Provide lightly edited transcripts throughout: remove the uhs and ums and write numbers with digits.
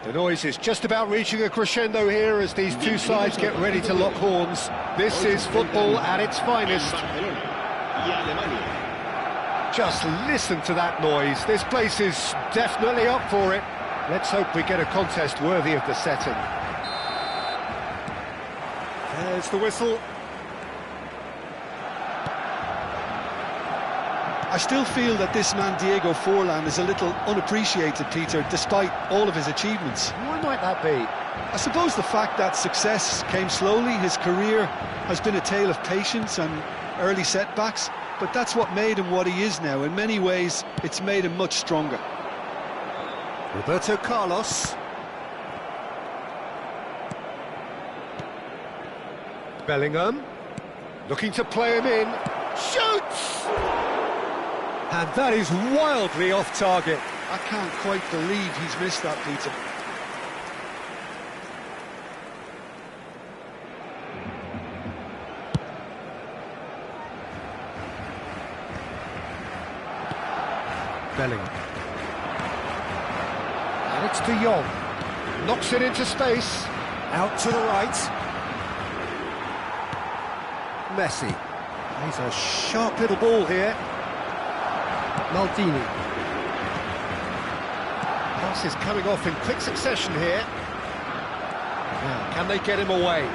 The noise is just about reaching a crescendo here as these two sides get ready to lock horns. This is football at its finest. Just listen to that noise. This place is definitely up for it. Let's hope we get a contest worthy of the setting. There's the whistle. I still feel that this man Diego Forlan is a little unappreciated, Peter, despite all of his achievements. Why might that be? I suppose the fact that success came slowly. His career has been a tale of patience and early setbacks, but that's what made him what he is now. In many ways, it's made him much stronger. Roberto Carlos. Bellingham. Looking to play him in. Shoots! And that is wildly off target. I can't quite believe he's missed that, Peter. Bellingham. And it's De Jong. Knocks it into space. Out to the right. Messi. He's a sharp little ball here. Maldini. Pass is coming off in quick succession here. Now, can they get him away?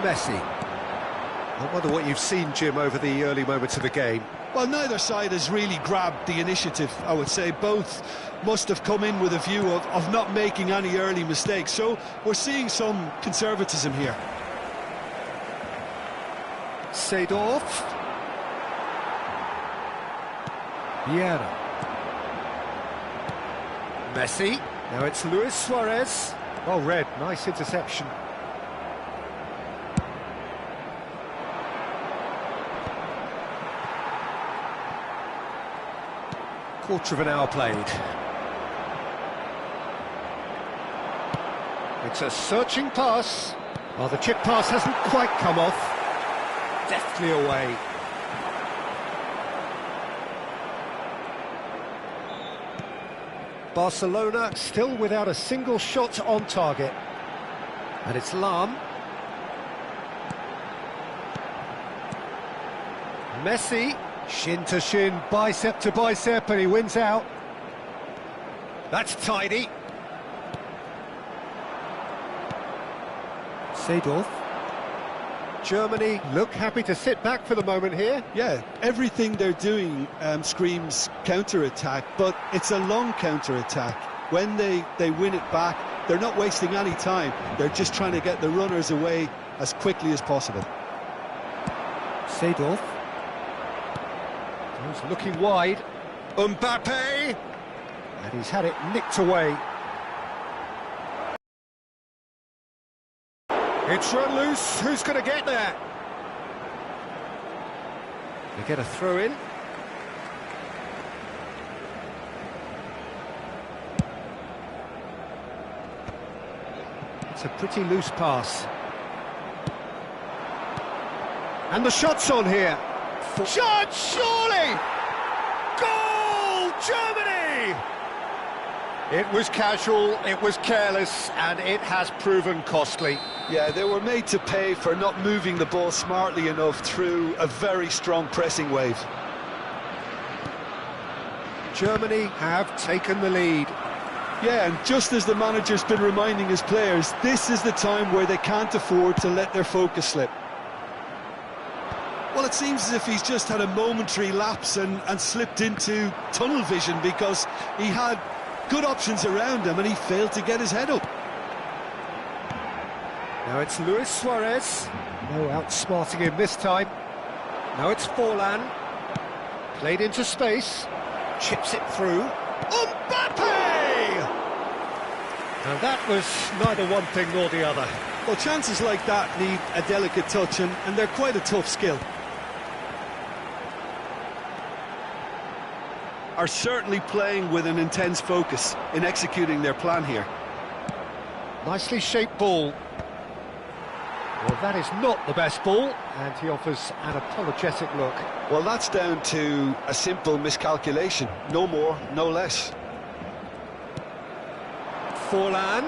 Messi. I wonder what you've seen, Jim, over the early moments of the game. Well, neither side has really grabbed the initiative, I would say. Both must have come in with a view of not making any early mistakes. So we're seeing some conservatism here. Seedorf. Vieira. Messi. Now it's Luis Suarez. Oh, red. Nice interception. Quarter of an hour played. It's a searching pass. Well, the chip pass hasn't quite come off. Deftly away. Barcelona still without a single shot on target. And it's Lam. Messi, shin to shin, bicep to bicep, and he wins out. That's tidy. Seedorf. Germany look happy to sit back for the moment here. Yeah, everything they're doing screams counter-attack, but it's a long counter-attack. When they win it back, they're not wasting any time. They're just trying to get the runners away as quickly as possible. Seedorf. He's looking wide. Mbappe! And he's had it nicked away. It's run loose. Who's going to get there? They get a throw in. It's a pretty loose pass. And the shot's on here. Shot, surely! Goal, Germany! It was casual, it was careless, and it has proven costly. Yeah, they were made to pay for not moving the ball smartly enough through a very strong pressing wave. Germany have taken the lead. Yeah, and just as the manager's been reminding his players, this is the time where they can't afford to let their focus slip. Well, it seems as if he's just had a momentary lapse and slipped into tunnel vision, because he had good options around him and he failed to get his head up. Now it's Luis Suarez. No outsmarting him this time. Now it's Forlan. Played into space. Chips it through. Mbappe! Now that was neither one thing nor the other. Well, chances like that need a delicate touch, and they're quite a tough skill. Are certainly playing with an intense focus in executing their plan here. Nicely shaped ball. Well, that is not the best ball, and he offers an apologetic look. Well, that's down to a simple miscalculation. No more, no less. Forlan.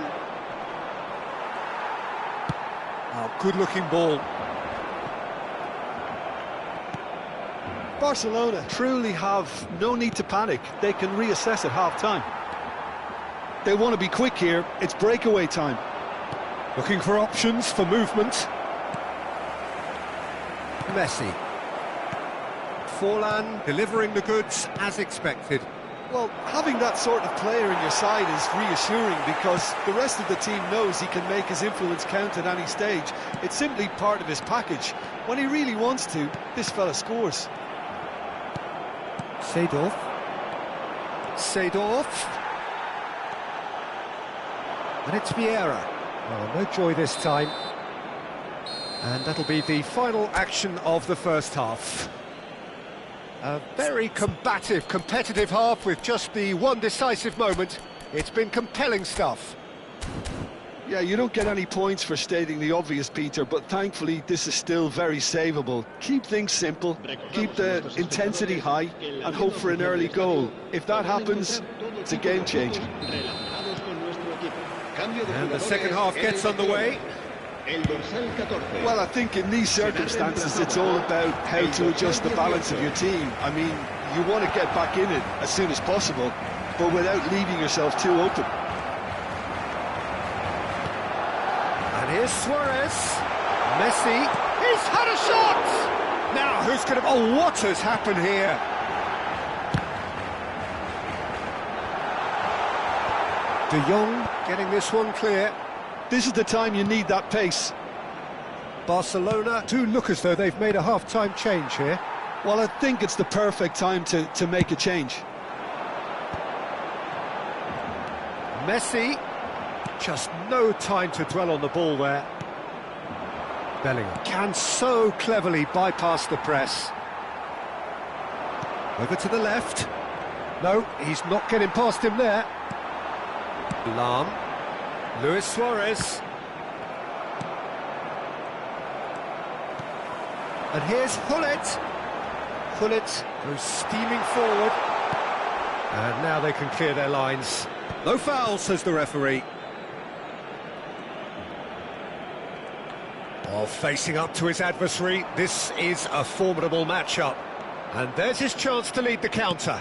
Oh, good-looking ball. Barcelona truly have no need to panic. They can reassess at half-time. They want to be quick here. It's breakaway time. Looking for options for movement. Messi. Forlan delivering the goods as expected. Well, having that sort of player in your side is reassuring, because the rest of the team knows he can make his influence count at any stage. It's simply part of his package. When he really wants to, this fella scores. Seedorf. And it's Vieira. Well, no joy this time. And that'll be the final action of the first half. A very combative, competitive half with just the one decisive moment. It's been compelling stuff. Yeah, you don't get any points for stating the obvious, Peter, but thankfully this is still very savable. Keep things simple, keep the intensity high, and hope for an early goal. If that happens, it's a game changer. And the second half gets underway. Well, I think in these circumstances it's all about how to adjust the balance of your team. I mean, you want to get back in it as soon as possible, but without leaving yourself too open. And here's Suarez. Messi. He's had a shot! Now, who's going to... Oh, what has happened here? De Jong getting this one clear. This is the time you need that pace. Barcelona do look as though they've made a half-time change here. Well, I think it's the perfect time to make a change. Messi, just no time to dwell on the ball there. Bellingham can so cleverly bypass the press. Over to the left. No, he's not getting past him there. Lam. Luis Suarez. And here's Hullet. Hullet goes steaming forward. And now they can clear their lines. No foul, says the referee. Oh, facing up to his adversary, this is a formidable matchup. And there's his chance to lead the counter.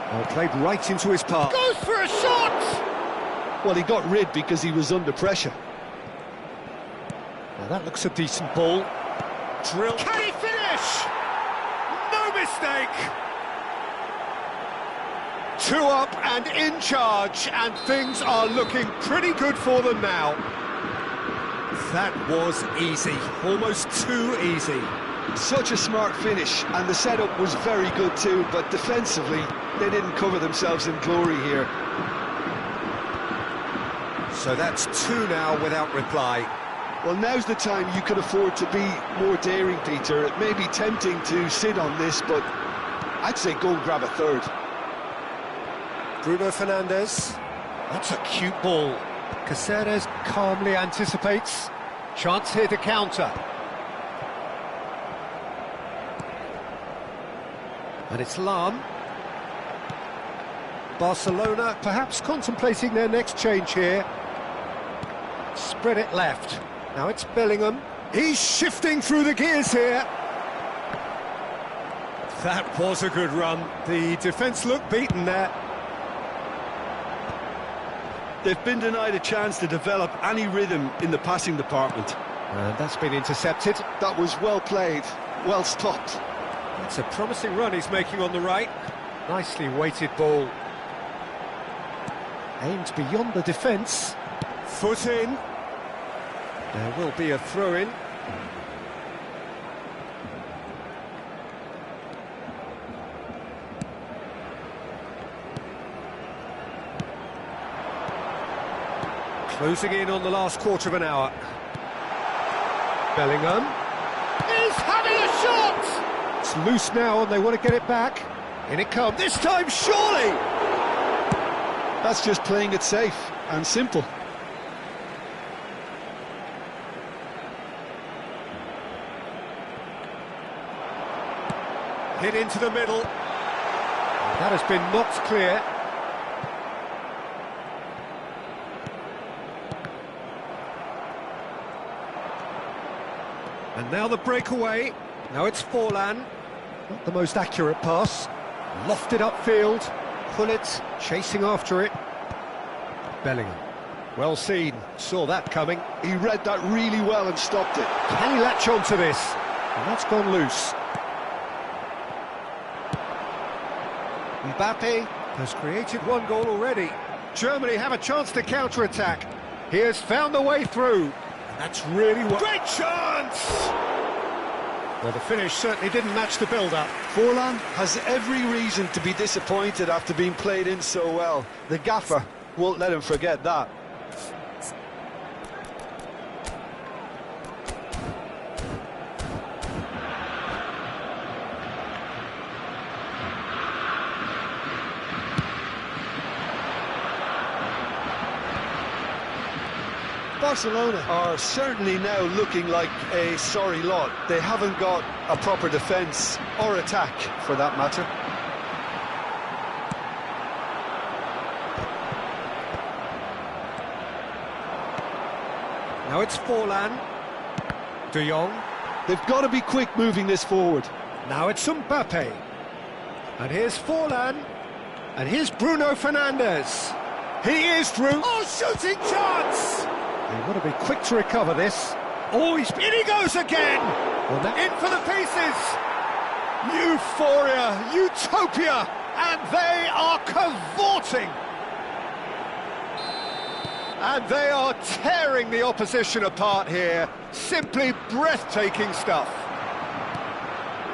Oh, played right into his path. Goes for a shot! Well, he got rid because he was under pressure. Now that looks a decent ball. Drill. Can he finish? No mistake! 2 up and in charge, and things are looking pretty good for them now. That was easy, almost too easy. Such a smart finish, and the setup was very good too, but defensively, they didn't cover themselves in glory here. So that's two now without reply. Well, now's the time you can afford to be more daring, Peter. It may be tempting to sit on this, but I'd say go and grab a third. Bruno Fernandes. That's a cute ball. Caceres calmly anticipates. Chance here to counter. And it's Lam. Barcelona perhaps contemplating their next change here. Spread it left. Now it's Bellingham. He's shifting through the gears here. That was a good run. The defence looked beaten there. They've been denied a chance to develop any rhythm in the passing department. And that's been intercepted. That was well played, well stopped. It's a promising run he's making on the right. Nicely weighted ball. Aimed beyond the defence. Foot in. There will be a throw-in. Closing in on the last quarter of an hour. Bellingham is having a shot! It's loose now and they want to get it back. In it comes, this time surely! That's just playing it safe and simple. Hit into the middle. That has been knocked clear. And now the breakaway. Now it's Forlan. Not the most accurate pass. Lofted upfield. Pullet chasing after it. Bellingham. Well seen. Saw that coming. He read that really well and stopped it. Can he latch on to this? And that's gone loose. Mbappe has created one goal already. Germany have a chance to counter-attack. He has found the way through. And that's really what... Great chance! Well, the finish certainly didn't match the build-up. Forlan has every reason to be disappointed after being played in so well. The gaffer won't let him forget that. Barcelona are certainly now looking like a sorry lot. They haven't got a proper defence or attack, for that matter. Now it's Forlan. De Jong. They've got to be quick moving this forward. Now it's Mbappe. And here's Forlan. And here's Bruno Fernandes. He is through. Oh, shooting chance! They want to be quick to recover this. Oh, in he goes again! Well, in for the pieces! Euphoria, utopia, and they are cavorting! And they are tearing the opposition apart here. Simply breathtaking stuff.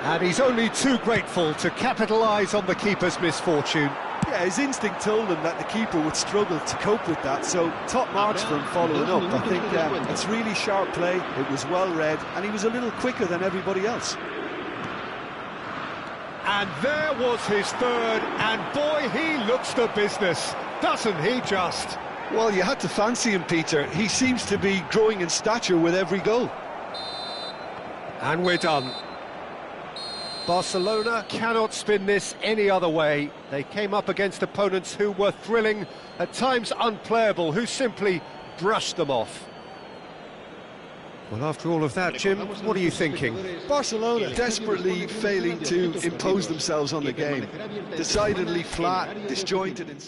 And he's only too grateful to capitalise on the keeper's misfortune. Yeah, his instinct told him that the keeper would struggle to cope with that, so top marks for him following up. I think it's really sharp play, it was well read, and he was a little quicker than everybody else. And there was his third, and boy, he looks the business, doesn't he just? Well, you had to fancy him, Peter. He seems to be growing in stature with every goal. And we're done. Barcelona cannot spin this any other way. They came up against opponents who were thrilling, at times unplayable, who simply brushed them off. Well, after all of that, Jim, what are you thinking? Barcelona desperately failing to impose themselves on the game. Decidedly flat, disjointed in...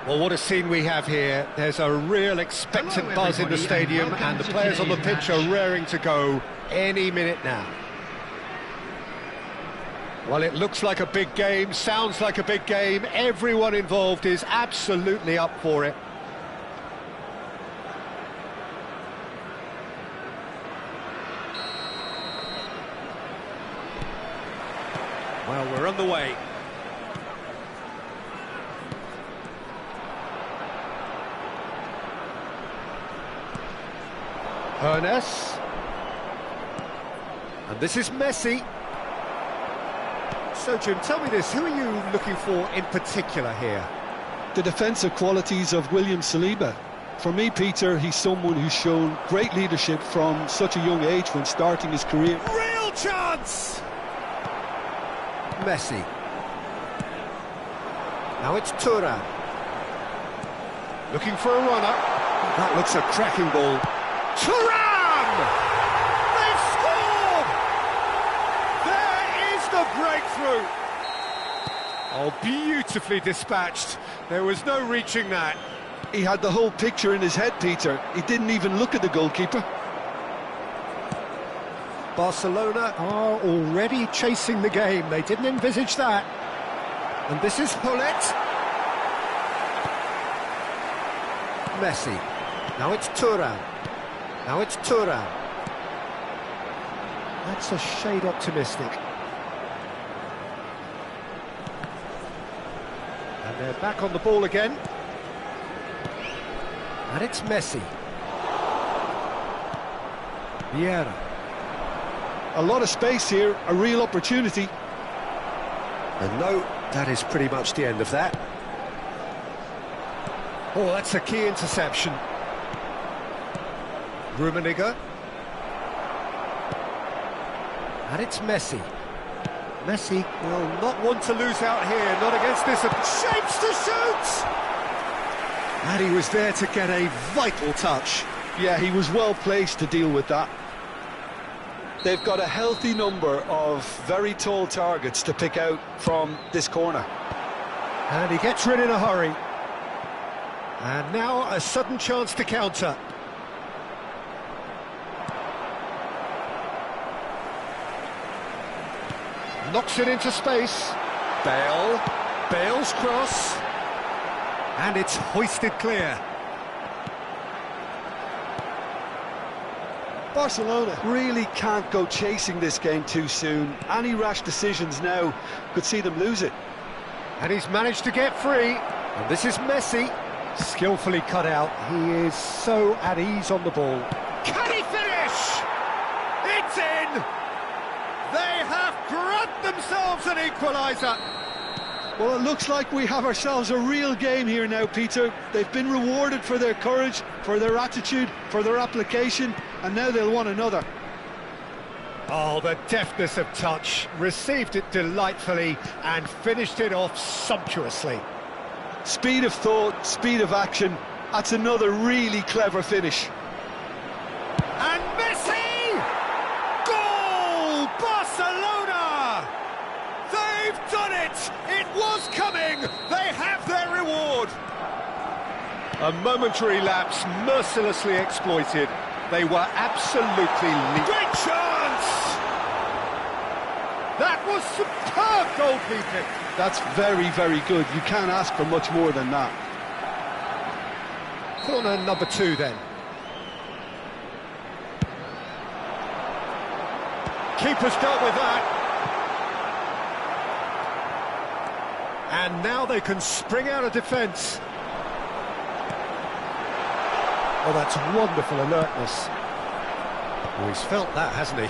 Well, what a scene we have here. There's a real expectant buzz in the stadium, and the players on the pitch are raring to go any minute now. Well, it looks like a big game, sounds like a big game. Everyone involved is absolutely up for it. Well, we're on the way. Ernest. And this is Messi. So, Jim, tell me this, who are you looking for in particular here? The defensive qualities of William Saliba. For me, Peter, he's someone who's shown great leadership from such a young age when starting his career. Real chance! Messi. Now it's Thuram. Looking for a runner. That looks a cracking ball. Thuram! They've scored! There is the breakthrough! Oh, beautifully dispatched. There was no reaching that. He had the whole picture in his head, Peter. He didn't even look at the goalkeeper. Barcelona are already chasing the game. They didn't envisage that. And this is Hullet. Messi. Now it's Thuram. Now it's Thuram. That's a shade optimistic. And they're back on the ball again. And it's Messi. Vieira. A lot of space here, a real opportunity. And no, that is pretty much the end of that. Oh, that's a key interception. Rummenigge. And it's Messi. Messi will not want to lose out here, not against this. Shapes to shoot! And he was there to get a vital touch. Yeah, he was well placed to deal with that. They've got a healthy number of very tall targets to pick out from this corner. And he gets rid in a hurry. And now a sudden chance to counter. Knocks it into space. Bale. Bale's cross. And it's hoisted clear. Barcelona really can't go chasing this game too soon. Any rash decisions now could see them lose it. And he's managed to get free. And this is Messi. Skillfully cut out. He is so at ease on the ball. Can he finish? It's in! They have grabbed themselves an equaliser. Well, it looks like we have ourselves a real game here now, Peter. They've been rewarded for their courage, for their attitude, for their application, and now they'll want another. Oh, the deftness of touch. Received it delightfully and finished it off sumptuously. Speed of thought, speed of action. That's another really clever finish. And Messi! Goal! Barcelona! They've done it! It was coming! They have their reward! A momentary lapse mercilessly exploited. They were absolutely great chance! That was superb goalkeeping! That's very, very good. You can't ask for much more than that. Corner number 2 then. Keeper's dealt with that. And now they can spring out of defence. Oh, that's wonderful alertness. Oh, he's felt that, hasn't he?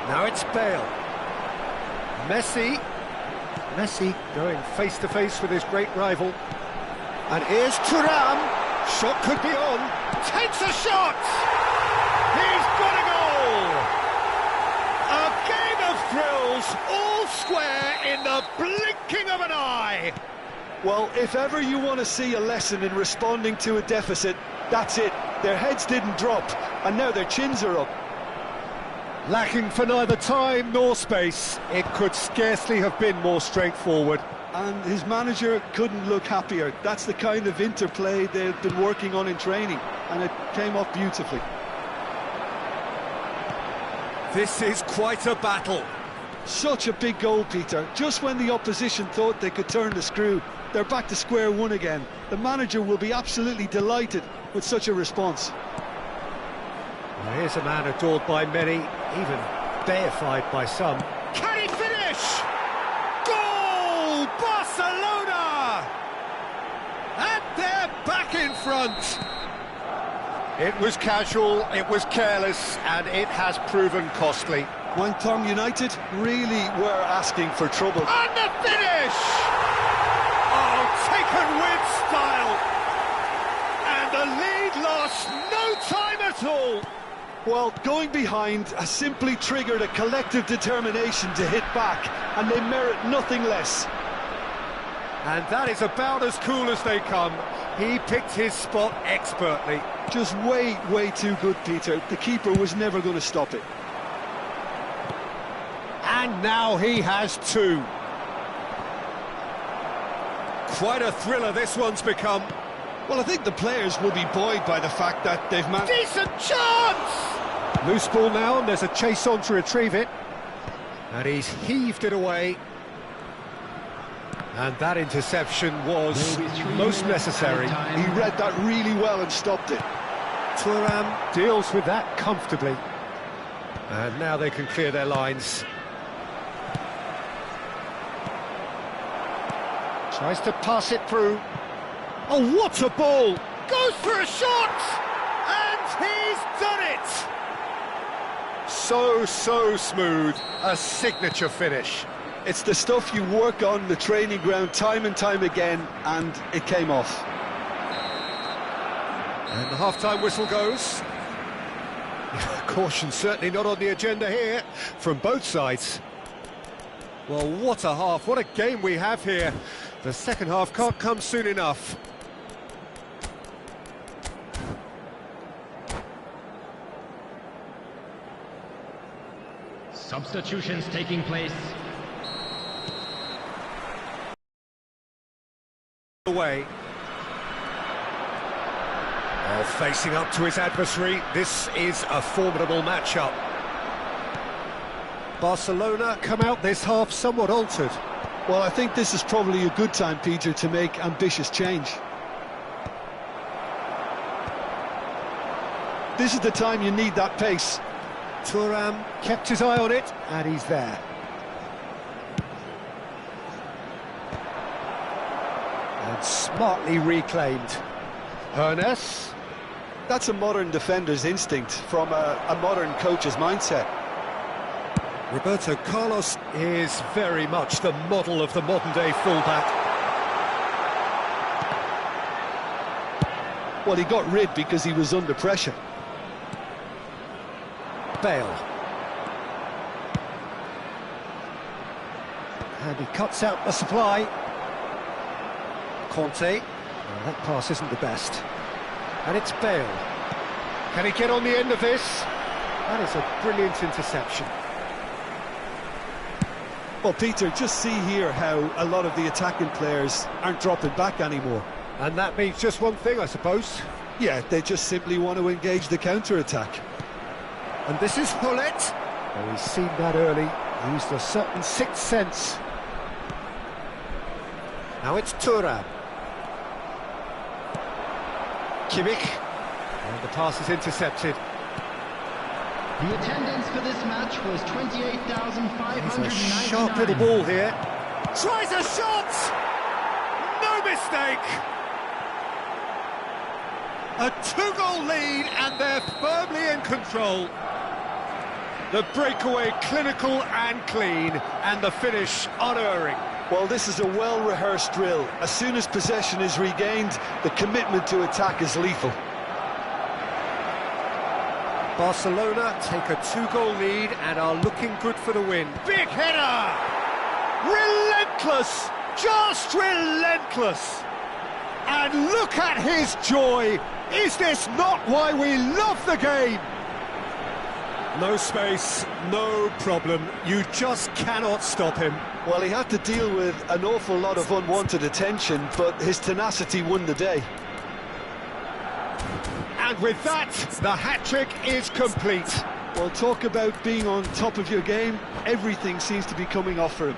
Now it's Bale. Messi. Messi going face-to-face with his great rival. And here's Thuram. Shot could be on. Takes a shot! He's got a goal! A game of thrills, all square in the blinking of an eye. Well, if ever you want to see a lesson in responding to a deficit, that's it. Their heads didn't drop, and now their chins are up. Lacking for neither time nor space. It could scarcely have been more straightforward. And his manager couldn't look happier. That's the kind of interplay they've been working on in training, and it came off beautifully. This is quite a battle. Such a big goal, Peter. Just when the opposition thought they could turn the screw, they're back to square one again. The manager will be absolutely delighted with such a response. Well, here's a man adored by many, even deified by some. Can he finish? Goal! Barcelona! And they're back in front. It was casual, it was careless, and it has proven costly. When Tom United really were asking for trouble. And the finish! Oh, taken with style. And the lead lost no time at all. Well, going behind has simply triggered a collective determination to hit back, and they merit nothing less. And that is about as cool as they come. He picked his spot expertly. Just way, way too good, Peter. The keeper was never going to stop it. And now he has two. Quite a thriller this one's become. Well, I think the players will be buoyed by the fact that they've managed... Decent chance! Loose ball now, and there's a chase on to retrieve it. And he's heaved it away. And that interception was most necessary. He read that really well and stopped it. Thuram deals with that comfortably. And now they can clear their lines. Tries to pass it through. Oh, what a ball! Goes for a shot! And he's done it! So smooth. A signature finish. It's the stuff you work on the training ground time and time again, and it came off. And the half-time whistle goes. Caution certainly not on the agenda here from both sides. Well, what a half, what a game we have here. The second half can't come soon enough. Substitutions taking place. Away. Oh, facing up to his adversary, this is a formidable matchup. Barcelona come out this half somewhat altered. Well, I think this is probably a good time, Peter, to make ambitious change. This is the time you need that pace. Thuram kept his eye on it, and he's there. And smartly reclaimed. Ernest. That's a modern defender's instinct from a modern coach's mindset. Roberto Carlos is very much the model of the modern-day fullback. Well, he got rid because he was under pressure. Bale. And he cuts out the supply. Conte. Well, that pass isn't the best. And it's Bale. Can he get on the end of this? That is a brilliant interception. Well, Peter, just see here how a lot of the attacking players aren't dropping back anymore. And that means just one thing, I suppose. Yeah, they just simply want to engage the counter-attack. And this is Hullet. Oh, he's seen that early. Used a certain sixth sense. Now it's Thuram. Kimmich. And the pass is intercepted. The attendance for this match was 28,599. It's a sharp little ball here. Tries a shot! No mistake! A two-goal lead, and they're firmly in control. The breakaway clinical and clean, and the finish unerring. Well, this is a well-rehearsed drill. As soon as possession is regained, the commitment to attack is lethal. Barcelona take a two-goal lead and are looking good for the win. Big header! Relentless! Just relentless! And look at his joy! Is this not why we love the game? No space, no problem. You just cannot stop him. Well, he had to deal with an awful lot of unwanted attention, but his tenacity won the day. And with that, the hat-trick is complete. Well, talk about being on top of your game. Everything seems to be coming off for him.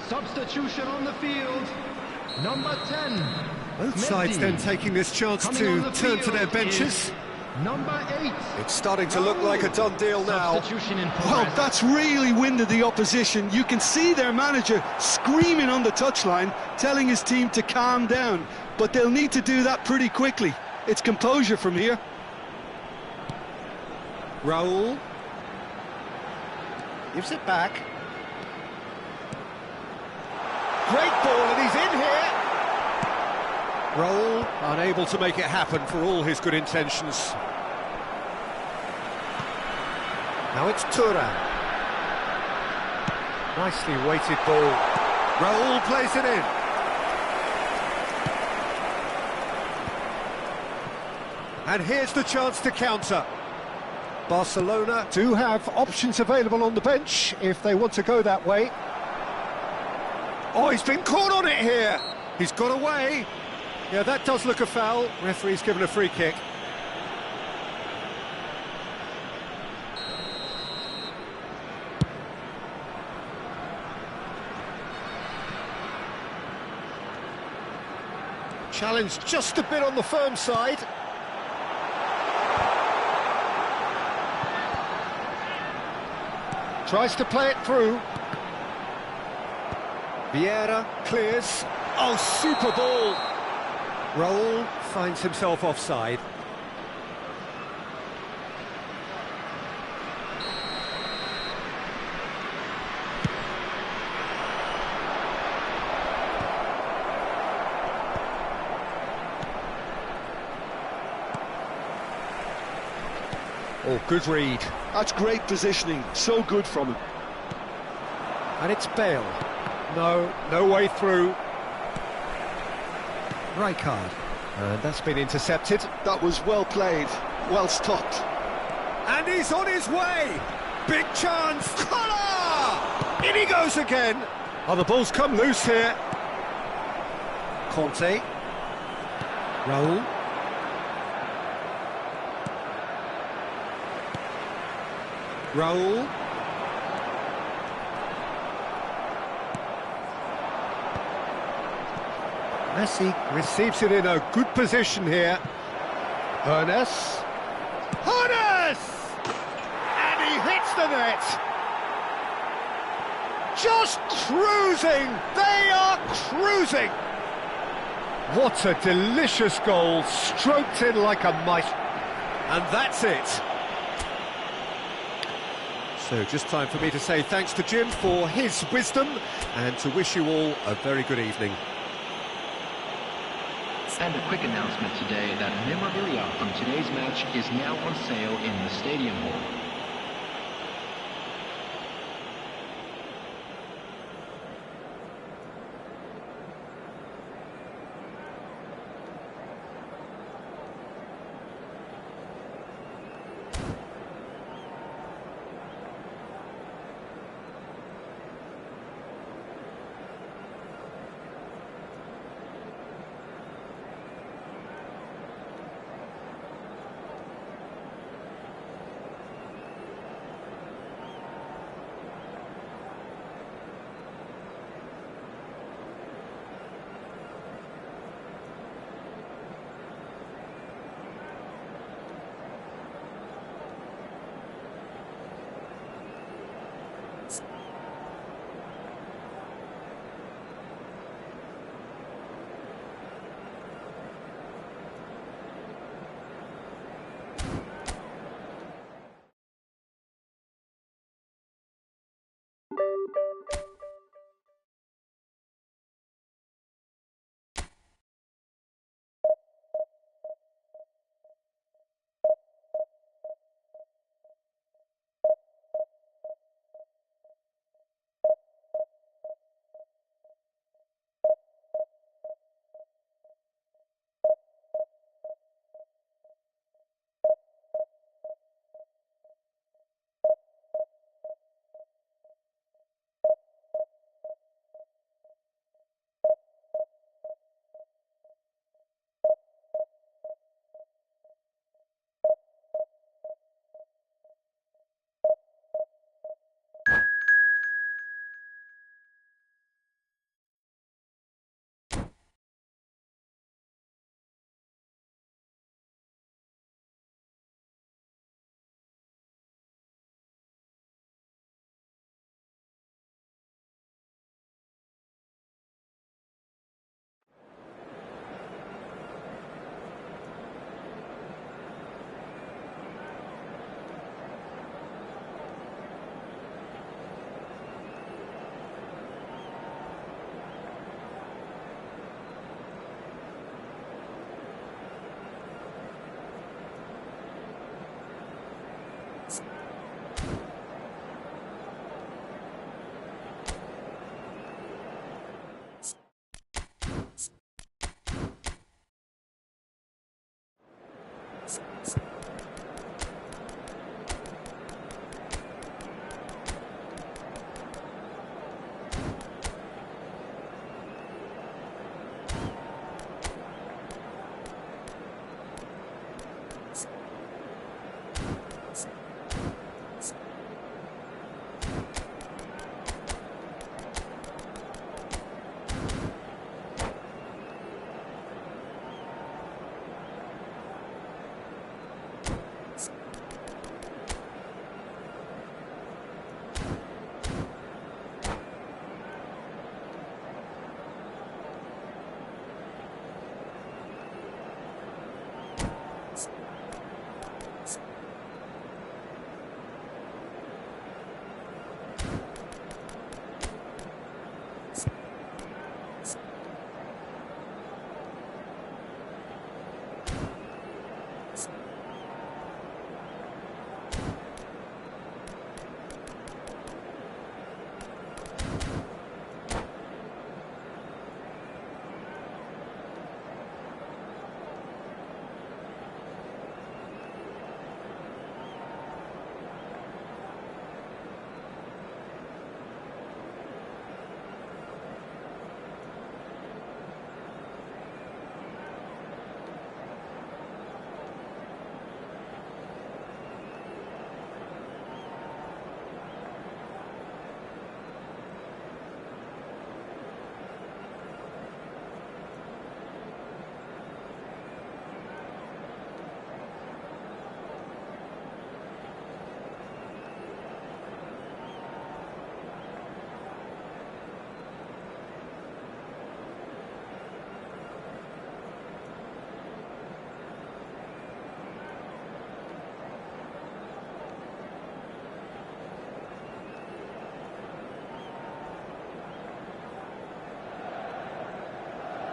Substitution on the field. Number 10. Both sides then taking this chance to turn to their benches. Number 8. It's starting to look like a done deal now. Substitution in Well, progress. that's really winded the opposition. You can see their manager screaming on the touchline, telling his team to calm down. But they'll need to do that pretty quickly. It's composure from here. Raul. Gives it back. Great ball, and he's in here. Raul unable to make it happen for all his good intentions. Now it's Turan. Nicely weighted ball. Raul plays it in. And here's the chance to counter. Barcelona do have options available on the bench if they want to go that way. Oh, he's been caught on it here. He's got away. Yeah, that does look a foul. Referee's given a free kick. Challenge just a bit on the firm side. Tries to play it through. Vieira clears. Oh, super ball. Raul finds himself offside. Oh, good read. That's great positioning. So good from him. And it's Bale. No way through. Rijkaard. And that's been intercepted. That was well played. Well stopped. And he's on his way. Big chance. Collar! In he goes again. Oh, the ball's come loose here. Conte. Raul. Raul. Messi receives it in a good position here. Ernest. And he hits the net. Just cruising. They are cruising. What a delicious goal, stroked in like a mice. And that's it. So just time for me to say thanks to Jim for his wisdom and to wish you all a very good evening. And a quick announcement today that memorabilia from today's match is now on sale in the Stadium Hall.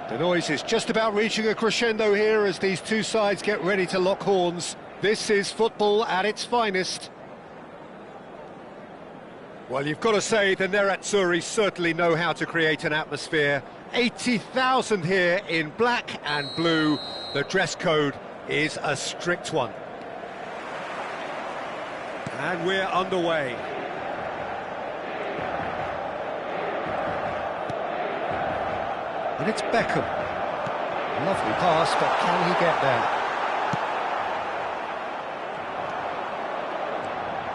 The noise is just about reaching a crescendo here as these two sides get ready to lock horns. This is football at its finest. Well, you've got to say the Nerazzurri certainly know how to create an atmosphere. 80,000 here in black and blue. The dress code is a strict one. And we're underway. And it's Beckham. Lovely pass, but can he get there?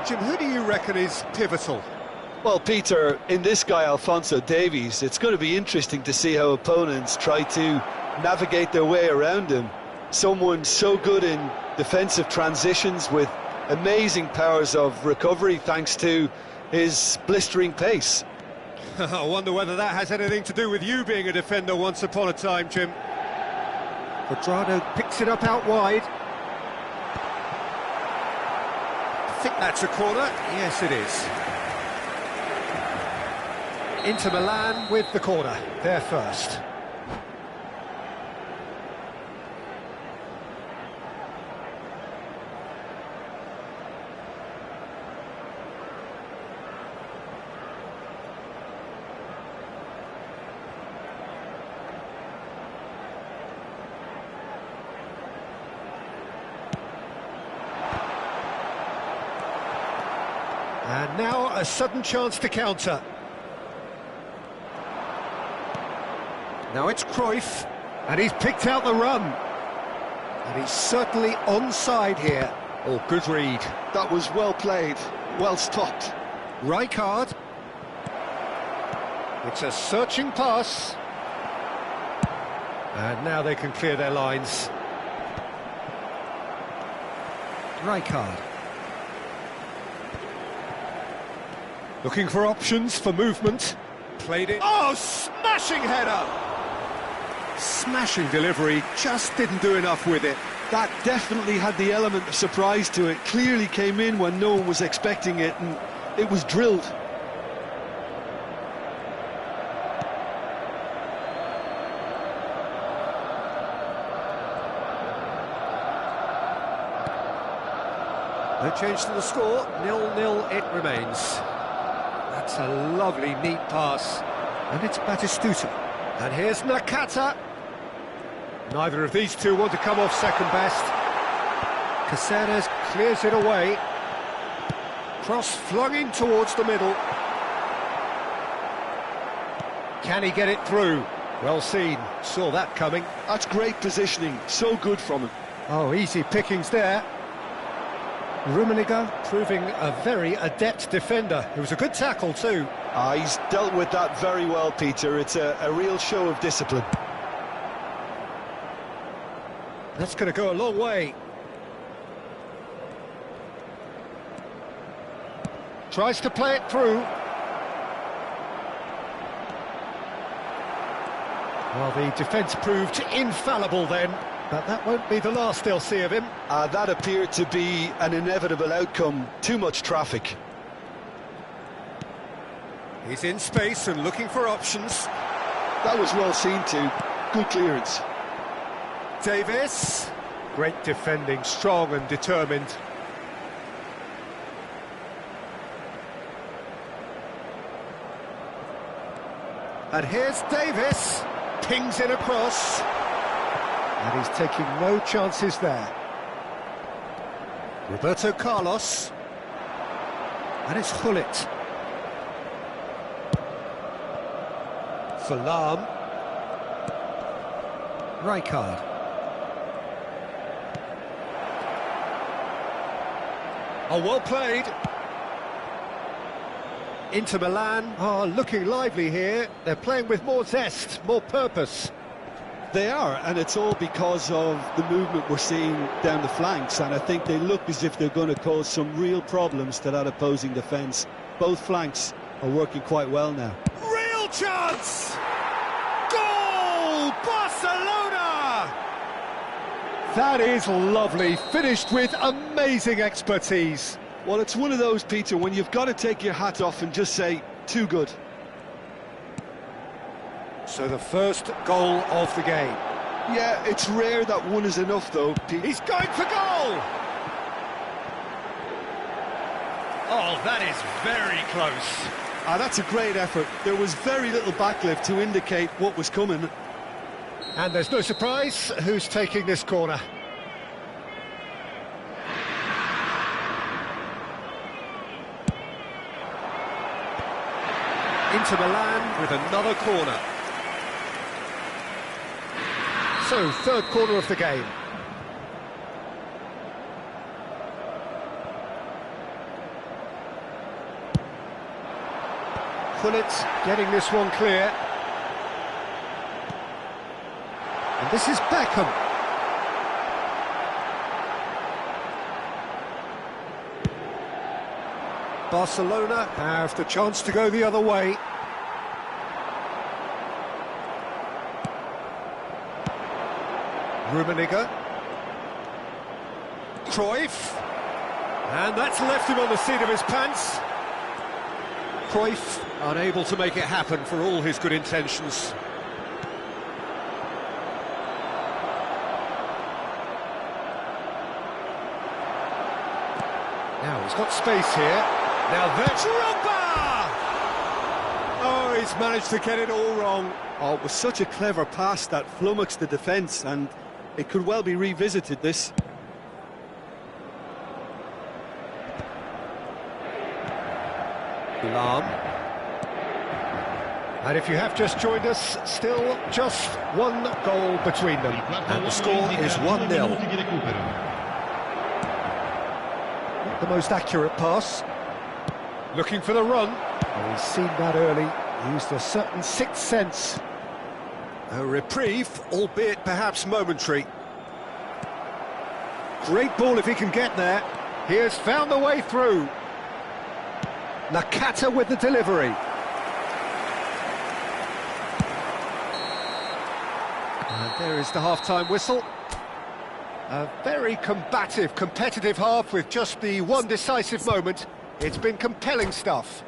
Jim, who do you reckon is pivotal? Well, Peter, in this guy, Alphonso Davies, it's going to be interesting to see how opponents try to navigate their way around him. Someone so good in defensive transitions with amazing powers of recovery thanks to his blistering pace. I wonder whether that has anything to do with you being a defender once upon a time, Jim. Quadrado picks it up out wide. I think that's a corner. Yes, it is. Inter Milan with the corner. They're first. And now a sudden chance to counter. Now it's Cruyff, and he's picked out the run. And he's certainly onside here. Oh, good read. That was well played, well stopped. Rijkaard. It's a searching pass. And now they can clear their lines. Rijkaard. Looking for options for movement. Played it. Oh, smashing header! Smashing delivery, just didn't do enough with it. That definitely had the element of surprise to it. Clearly came in when no one was expecting it, and it was drilled. No change to the score, 0-0 it remains. That's a lovely, neat pass. And it's Batistuta. And here's Nakata. Neither of these two want to come off second best. Caceres clears it away. Cross flung in towards the middle. Can he get it through? Well seen, saw that coming. That's great positioning, so good from him. Oh, easy pickings there. Rummenigge proving a very adept defender. It was a good tackle too. He's dealt with that very well, Peter. It's a real show of discipline. That's going to go a long way. Tries to play it through. Well, the defence proved infallible then, but that won't be the last they'll see of him. That appeared to be an inevitable outcome. Too much traffic. He's in space and looking for options. That was well seen too. Good clearance. Davis. Great defending, strong and determined. And here's Davis. Pings it across. And he's taking no chances there. Roberto Carlos. And it's Gullit. For Lahm. Rijkaard. Oh, well played. Inter Milan are looking lively here. They're playing with more zest, more purpose. They are, and it's all because of the movement we're seeing down the flanks, and I think they look as if they're going to cause some real problems to that opposing defence. Both flanks are working quite well now. Real chance! Goal! Barcelona! That is lovely, finished with amazing expertise. Well, it's one of those, Peter, when you've got to take your hat off and just say, too good. So the first goal of the game. Yeah, it's rare that one is enough, though. He's going for goal! Oh, that is very close. That's a great effort. There was very little backlift to indicate what was coming. And there's no surprise who's taking this corner. Inter Milan with another corner. So, third corner of the game. Gullit getting this one clear. And this is Beckham. Barcelona have the chance to go the other way. Rummenigge. Cruyff. And that's left him on the seat of his pants. Cruyff unable to make it happen for all his good intentions. Now he's got space here. Now that's Drogba! Oh, he's managed to get it all wrong. Oh, it was such a clever pass that flummoxed the defence, and it could well be revisited, this. Lam. And if you have just joined us, still just one goal between them. And the score is 1-0. Not the most accurate pass. Looking for the run. Oh, he's seen that early. Used a certain sixth sense. A reprieve, albeit perhaps momentary. Great ball if he can get there. He has found the way through. Nakata with the delivery. And there is the half-time whistle. A very combative, competitive half with just the one decisive moment. It's been compelling stuff.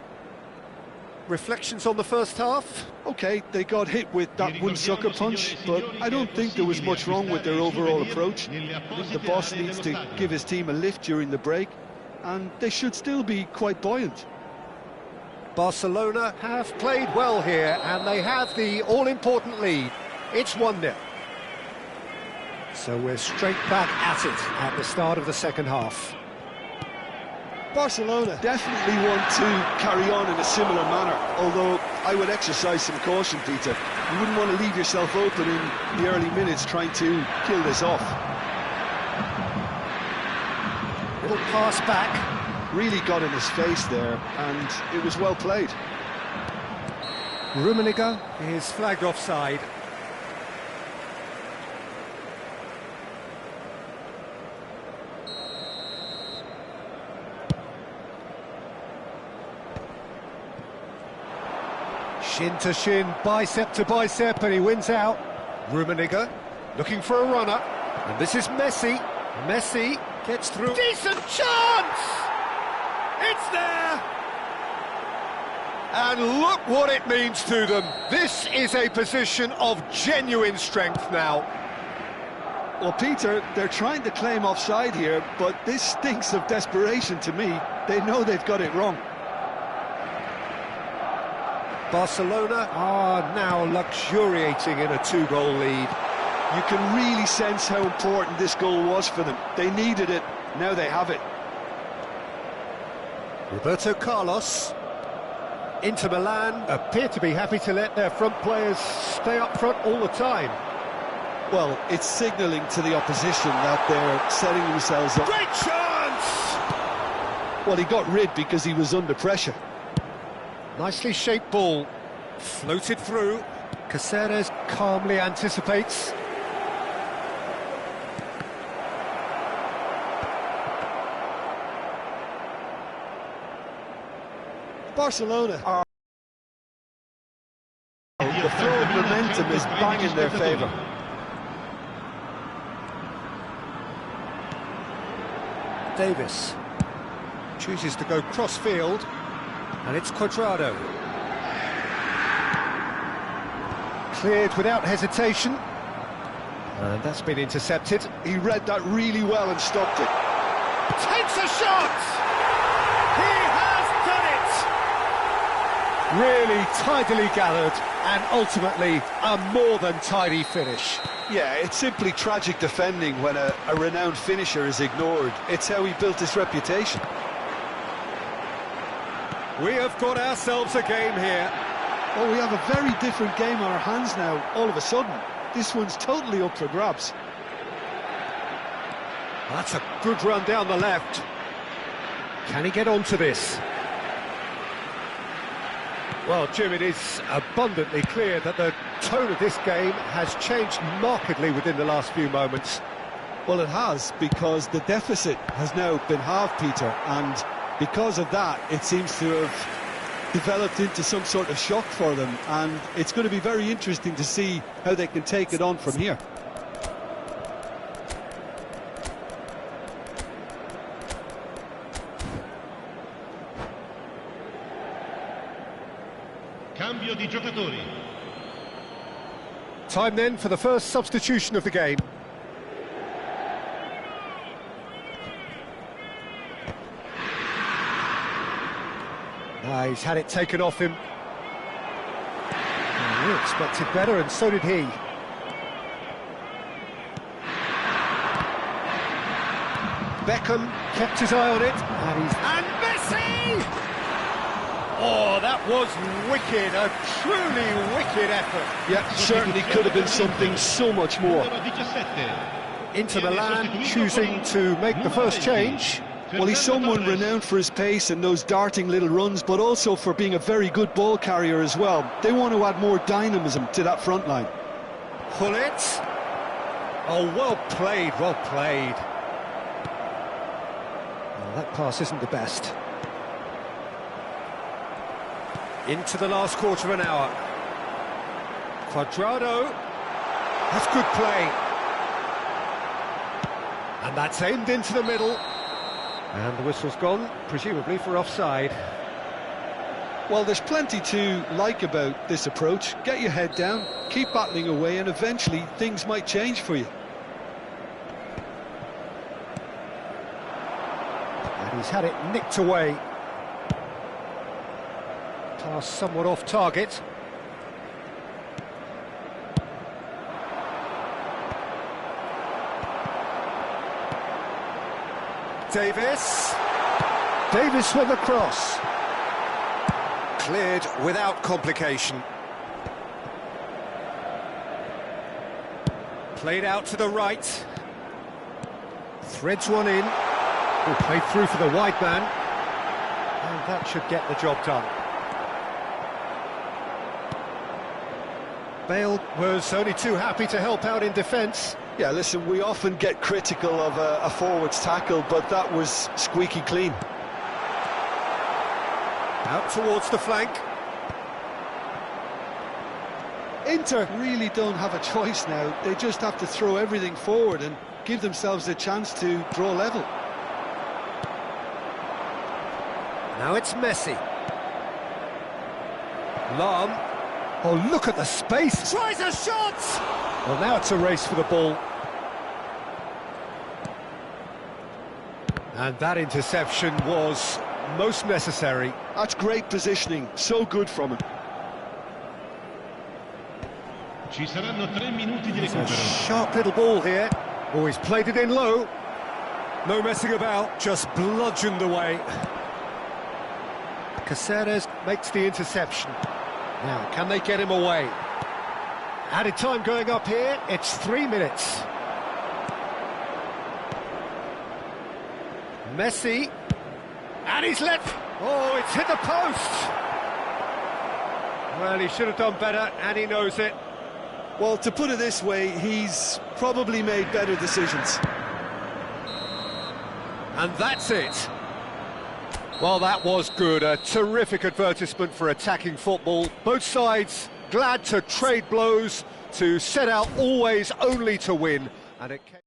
Reflections on the first half? OK, they got hit with that one sucker punch, but I don't think there was much wrong with their overall approach. I think the boss needs to give his team a lift during the break, and they should still be quite buoyant. Barcelona have played well here, and they have the all-important lead. It's 1-0. So we're straight back at it at the start of the second half. Barcelona definitely want to carry on in a similar manner, although I would exercise some caution, Peter. You wouldn't want to leave yourself open in the early minutes trying to kill this off. Little pass back. Really got in his face there, and it was well played. Rummenigge is flagged offside. Shin to shin, bicep to bicep, and he wins out. Rummenigge looking for a runner, and this is Messi. Messi gets through. Decent chance! It's there! And look what it means to them. This is a position of genuine strength now. Well, Peter, they're trying to claim offside here, but this stinks of desperation to me. They know they've got it wrong. Barcelona are now luxuriating in a two-goal lead. You can really sense how important this goal was for them. They needed it, now they have it. Roberto Carlos. Inter Milan appear to be happy to let their front players stay up front all the time. Well, it's signalling to the opposition that they're setting themselves up. Great chance! Well, he got rid because he was under pressure. Nicely shaped ball. Floated through. Caceres calmly anticipates. Barcelona are... The flow of momentum is bang in their favour. Davis chooses to go cross-field, and it's Cuadrado. Cleared without hesitation. And that's been intercepted. He read that really well and stopped it. Takes a shot! He has done it! Really tidily gathered, and ultimately a more than tidy finish. Yeah, it's simply tragic defending when a renowned finisher is ignored. It's how he built his reputation. We have got ourselves a game here. Oh, we have a very different game on our hands now, all of a sudden. This one's totally up for grabs. That's a good run down the left. Can he get onto this? Well, Jim, it is abundantly clear that the tone of this game has changed markedly within the last few moments. Well, it has, because the deficit has now been halved, Peter, and because of that, it seems to have developed into some sort of shock for them, and it's going to be very interesting to see how they can take it on from here. Cambio di giocatori. Time then for the first substitution of the game. He's had it taken off him. We expected better, and so did he. Beckham kept his eye on it, and Messi! Oh, that was wicked, a truly wicked effort. Yeah, certainly could have been something so much more. Inter Milan choosing to make the first change. Well, he's someone renowned for his pace and those darting little runs, but also for being a very good ball carrier as well. They want to add more dynamism to that front line. Pull it. Oh, well played, well played. Well, that pass isn't the best. Into the last quarter of an hour. Quadrado. That's good play. And that's aimed into the middle. And the whistle's gone, presumably for offside. Well, there's plenty to like about this approach. Get your head down, keep battling away, and eventually things might change for you. And he's had it nicked away. Pass somewhat off target. Davis with the cross. Cleared without complication. Played out to the right. Threads one in. Oh, played through for the wide man. And that should get the job done. Bale was only too happy to help out in defence. Yeah, listen, we often get critical of a forward's tackle, but that was squeaky clean. Out towards the flank. Inter really don't have a choice now. They just have to throw everything forward and give themselves a chance to draw level. Now it's Messi. Lam. Oh, look at the space. Tries a shot! Well, now it's a race for the ball. And that interception was most necessary. That's great positioning, so good from him. Ci saranno 3 minuti di It's a recupero. sharp little ball here. Oh, he's played it in low. No messing about, just bludgeoned away. Caceres makes the interception. Now, can they get him away? Added time going up here, it's 3 minutes. Messi, and he's left. Oh, it's hit the post. Well, he should have done better, and he knows it. Well, to put it this way, he's probably made better decisions. And that's it. Well, that was good. A terrific advertisement for attacking football. Both sides glad to trade blows, to set out always only to win. And it came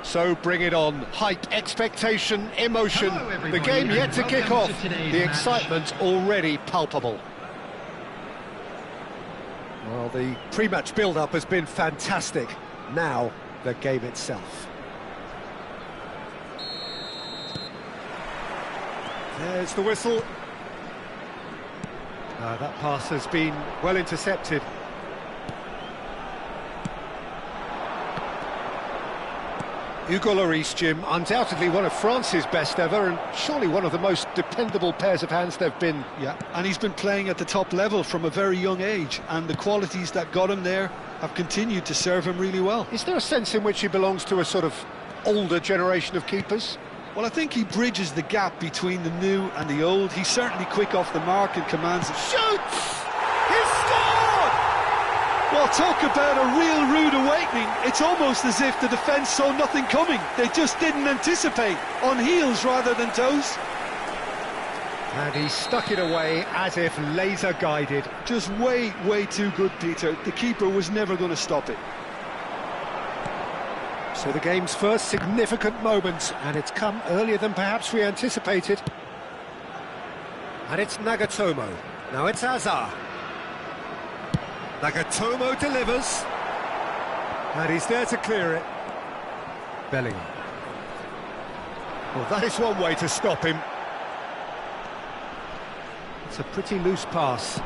So bring it on. Hype, expectation, emotion. Hello, the game yet to kick off. The match. excitement already palpable. Well, the pre-match build-up has been fantastic. Now, the game itself. There's the whistle. That pass has been well intercepted. Hugo Lloris, Jim, undoubtedly one of France's best ever, and surely one of the most dependable pairs of hands they've been. Yeah, and he's been playing at the top level from a very young age, and the qualities that got him there have continued to serve him really well. Is there a sense in which he belongs to a sort of older generation of keepers? Well, I think he bridges the gap between the new and the old. He's certainly quick off the mark and commands it. Shoots! He's scored! Well, talk about a real rude awakening. It's almost as if the defence saw nothing coming. They just didn't anticipate, on heels rather than toes. And he stuck it away as if laser guided. Just way too good, Peter. The keeper was never going to stop it. So the game's first significant moment, and it's come earlier than perhaps we anticipated. And it's Nagatomo. Now it's Hazard. Nagatomo delivers. And he's there to clear it. Bellingham. Well, that is one way to stop him. It's a pretty loose pass.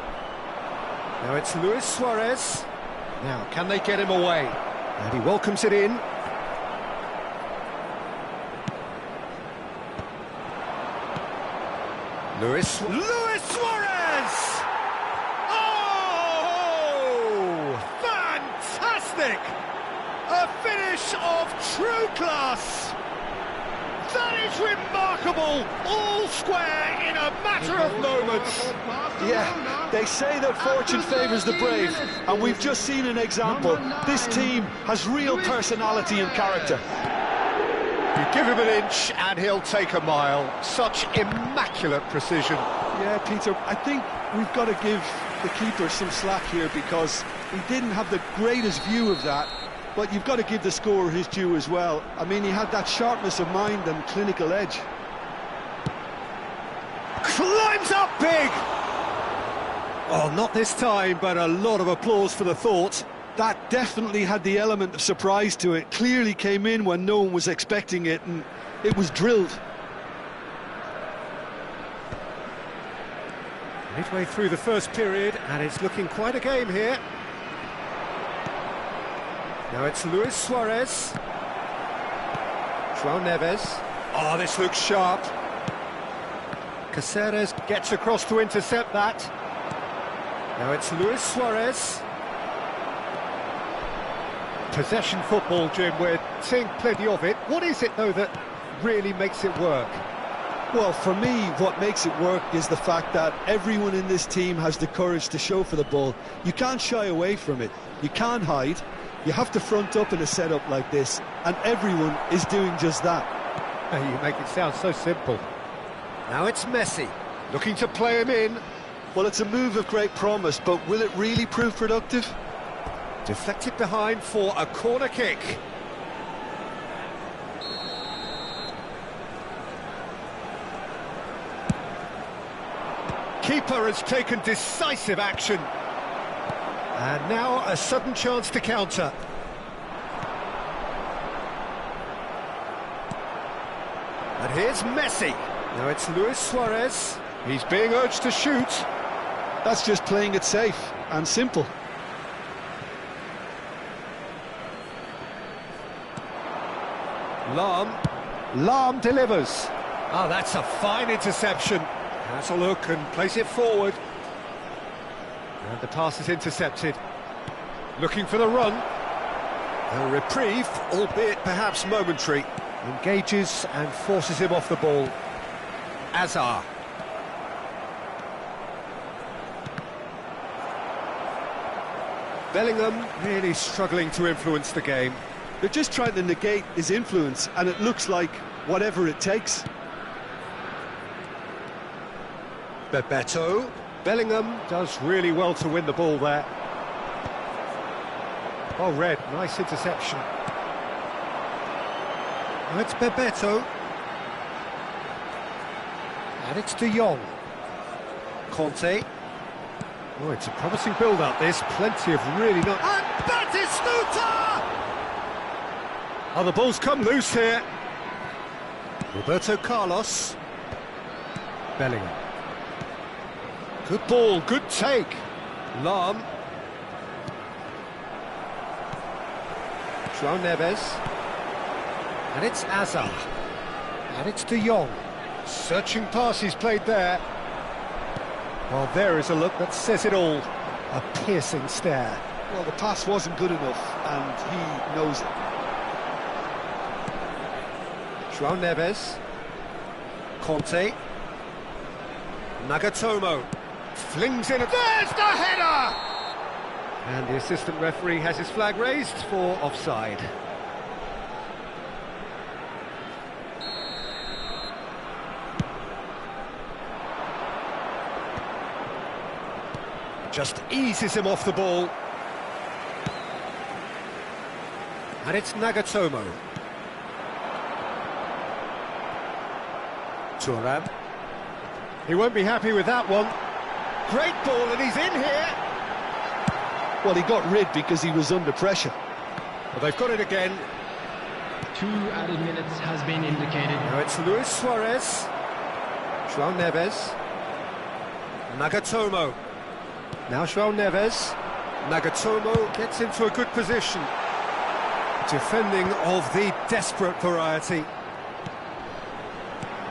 Now it's Luis Suarez. Now, can they get him away? And he welcomes it in. Luis Suarez! Oh! Fantastic! A finish of true class! That is remarkable! All square in a matter of moments! Yeah, they say that fortune favours the brave, and we've just seen an example. This team has real personality and character. You give him an inch and he'll take a mile. Such immaculate precision. Yeah, Peter, I think we've got to give the keeper some slack here because he didn't have the greatest view of that, but you've got to give the scorer his due as well. I mean, he had that sharpness of mind and clinical edge. Climbs up big! Oh, not this time, but a lot of applause for the thought. That definitely had the element of surprise to it. Clearly came in when no one was expecting it, and it was drilled. Midway through the first period, and it's looking quite a game here. Now it's Luis Suarez. João Neves. Oh, this looks sharp. Caceres gets across to intercept that. Now it's Luis Suarez. Possession football, Jim, we're seeing plenty of it. What is it, though, that really makes it work? Well, for me, what makes it work is the fact that everyone in this team has the courage to show for the ball. You can't shy away from it. You can't hide. You have to front up in a setup like this, and everyone is doing just that. You make it sound so simple. Now it's Messi, looking to play him in. Well, it's a move of great promise, but will it really prove productive? Deflected behind for a corner kick. Keeper has taken decisive action. And now a sudden chance to counter. And here's Messi. Now it's Luis Suarez. He's being urged to shoot. That's just playing it safe and simple. Lahm delivers. Oh, that's a fine interception. Has a look and plays it forward. And the pass is intercepted. Looking for the run. A reprieve, albeit perhaps momentary. Engages and forces him off the ball. Azar. Bellingham really struggling to influence the game. They're just trying to negate his influence, and it looks like whatever it takes. Bebeto. Bellingham does really well to win the ball there. Oh, Red, nice interception. Now it's Bebeto. And it's De Jong. Conte. Oh, it's a promising build-up, this. Plenty of really not... And Batistuta! Oh, the ball's come loose here. Roberto Carlos. Bellingham. Good ball, good take. Lahm. João Neves. And it's Azar. And it's De Jong. Searching pass he's played there. Well, there is a look that says it all. A piercing stare. Well, the pass wasn't good enough, and he knows it. João Neves. Conte. Nagatomo. Flings in. There's the header! And the assistant referee has his flag raised for offside. Just eases him off the ball. And it's Nagatomo. Thuram. He won't be happy with that one. Great ball, and he's in here. Well, he got rid because he was under pressure. Well, they've got it again. 2 added minutes has been indicated. Now it's Luis Suarez. João Neves. Nagatomo. Now João Neves. Nagatomo gets into a good position. Defending of the desperate variety.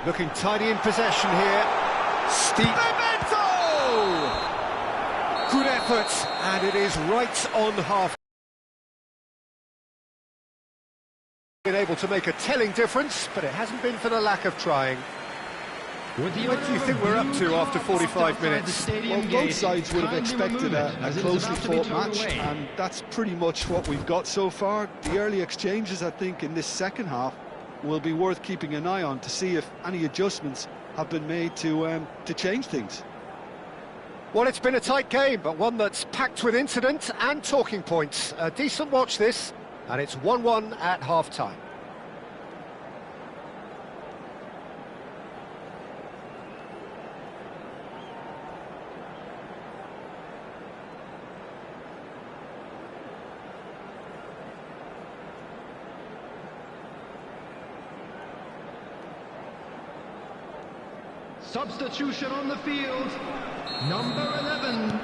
Looking tidy in possession here. Steep. Bebeto! Good effort, and it is right on half. Been able to make a telling difference, but it hasn't been for the lack of trying. What do you think we're up to after 45 minutes? Well, both sides would have expected a closely fought match, and that's pretty much what we've got so far. The early exchanges, I think, in this second half will be worth keeping an eye on to see if any adjustments have been made to change things. Well, it's been a tight game, but one that's packed with incident and talking points. A decent watch this, and it's 1-1 at half-time. Substitution on the field. Number 11,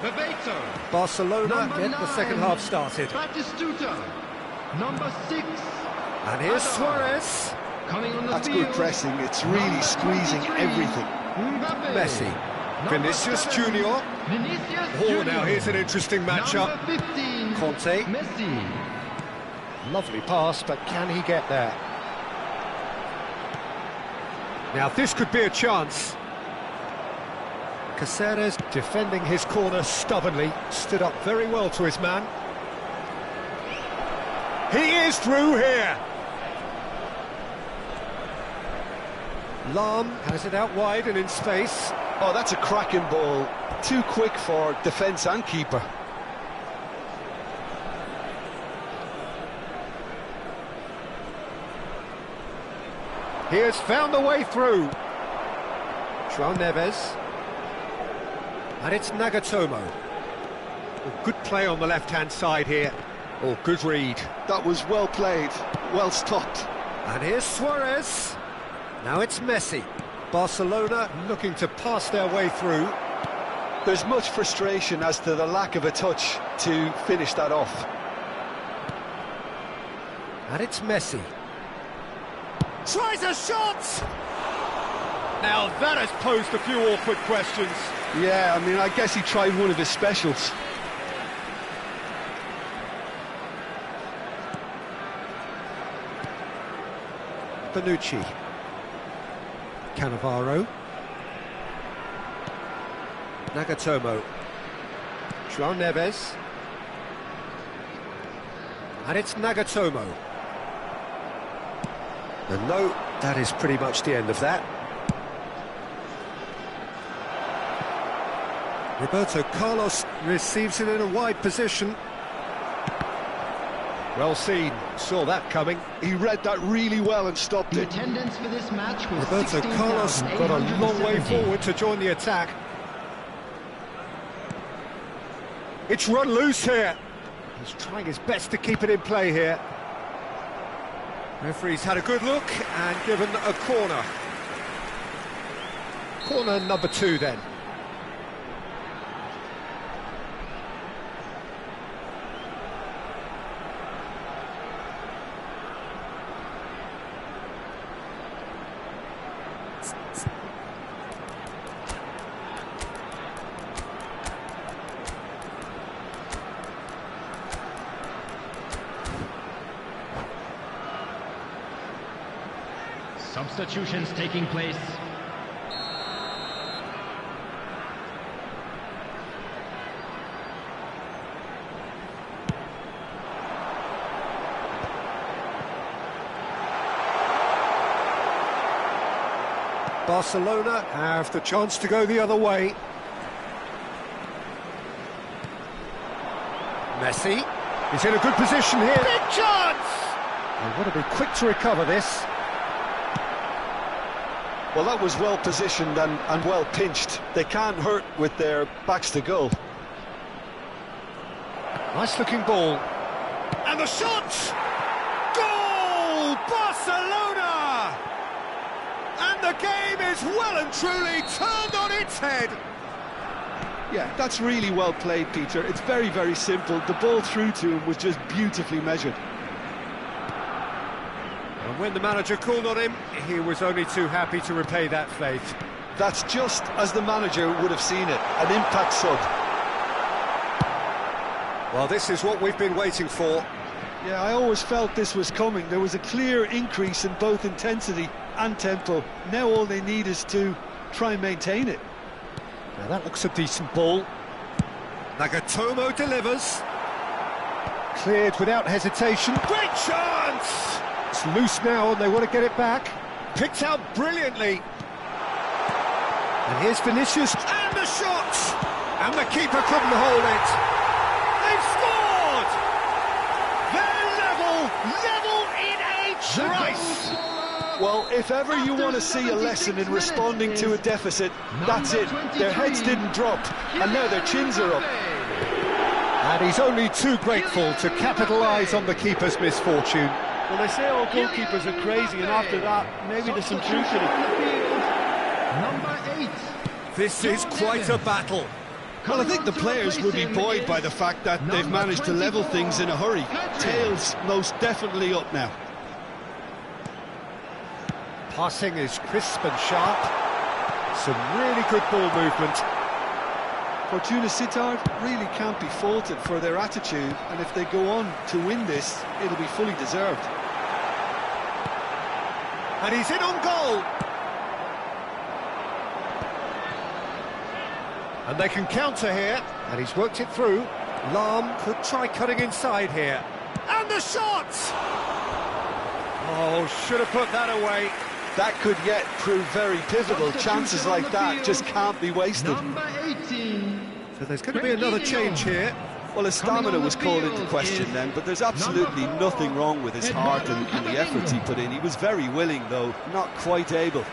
Bebeto. Barcelona get the second half started. Batistuta. Number 6. And here's Suarez. Coming on the That's field. good pressing. It's really squeezing everything. Messi. Vinicius Junior. Oh, now here's an interesting matchup. Number 15, Conte. Messi. Lovely pass, but can he get there? Now this could be a chance. Caceres defending his corner stubbornly, stood up very well to his man. He is through here. Lahm has it out wide and in space. Oh, that's a cracking ball. Too quick for defence and keeper. He has found the way through. João Neves. And it's Nagatomo. Oh, good play on the left-hand side here. Oh, good read. That was well played, well stopped. And here's Suarez. Now it's Messi. Barcelona looking to pass their way through. There's much frustration as to the lack of a touch to finish that off. And it's Messi. Tries a shot! Now that has posed a few awkward questions. Yeah, I mean, I guess he tried one of his specials. Bonucci. Cannavaro. Nagatomo. João Neves. And it's Nagatomo. And no, that is pretty much the end of that. Roberto Carlos receives it in a wide position. Well seen, saw that coming. He read that really well and stopped The it. attendance for this match was Roberto Carlos got a long way 16,870. forward to join the attack. It's run loose here. He's trying his best to keep it in play here. Referee's had a good look and given a corner. Corner number 2 then. Substitutions taking place. Barcelona have the chance to go the other way. Messi is in a good position here. Big chance! They've got to be quick to recover this. Well, that was well positioned and well pinched. They can't hurt with their backs to goal. Nice looking ball. And the shot! Goal! Barcelona! And the game is well and truly turned on its head. Yeah, that's really well played, Peter. It's very, very simple. The ball through to him was just beautifully measured. And when the manager called on him, he was only too happy to repay that faith. That's just as the manager would have seen it, an impact sub. Well, this is what we've been waiting for. Yeah, I always felt this was coming. There was a clear increase in both intensity and tempo. Now all they need is to try and maintain it. Now that looks a decent ball. Nagatomo delivers. Cleared without hesitation. Great chance! It's loose now and they want to get it back. Picked out brilliantly. And here's Vinicius. And the shot! And the keeper couldn't hold it. They've scored! They're level in a trice! Well, if ever you want to see a lesson in responding to a deficit, that's it. Their heads didn't drop, and now their chins are up. And he's only too grateful to capitalise on the keeper's misfortune. Well, they say all goalkeepers are crazy, and after that, maybe there's some truth to it. Number 8. This is quite a battle. Well, I think the players will be buoyed by the fact that they've managed to level things in a hurry. Tails most definitely up now. Passing is crisp and sharp. Some really good ball movement. Fortuna Sittard really can't be faulted for their attitude, and if they go on to win this, it'll be fully deserved. And he's in on goal. And they can counter here, and he's worked it through. Lahm could try cutting inside here. And And the shot! Oh, should have put that away. That could yet prove very pivotal. Chances like that just can't be wasted. Number 18. So there's going to be another change here. Well, his stamina was called into question then, but there's absolutely nothing wrong with his heart and the efforts he put in. He was very willing, though, not quite able.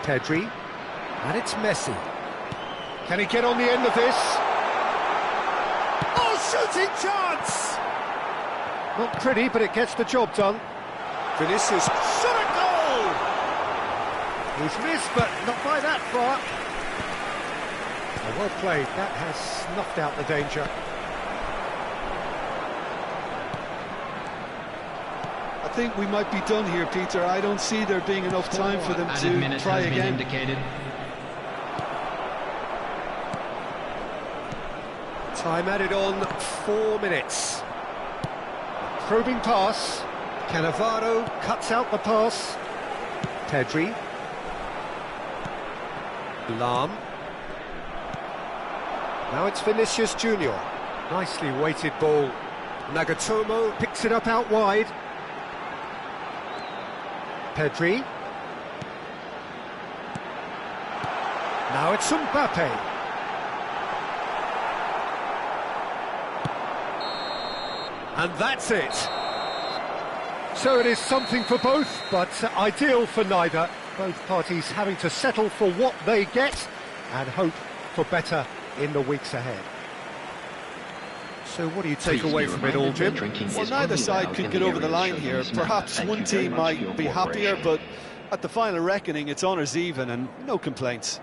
Pedri, and it's Messi. Can he get on the end of this? Oh, shooting chance! Not pretty, but it gets the job done. Vinicius, shot a goal! He's missed, but not by that far. Oh, well played, that has snuffed out the danger. I think we might be done here, Peter. I don't see there being enough time for them to try again. Time added on 4 minutes. Probing pass. Cannavaro cuts out the pass. Pedri. Lam. Now it's Vinicius Junior. Nicely weighted ball. Nagatomo picks it up out wide. Pedri. Now it's Mbappe. And that's it. So it is something for both, but ideal for neither. Both parties having to settle for what they get and hope for better in the weeks ahead. So what do you take away from it all, Jim? Well, neither side could get over the line here. Perhaps one team might be happier, but at the final reckoning, it's honours even and no complaints.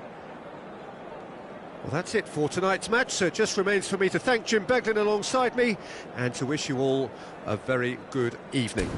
Well, that's it for tonight's match, so it just remains for me to thank Jim Beglin alongside me and to wish you all a very good evening.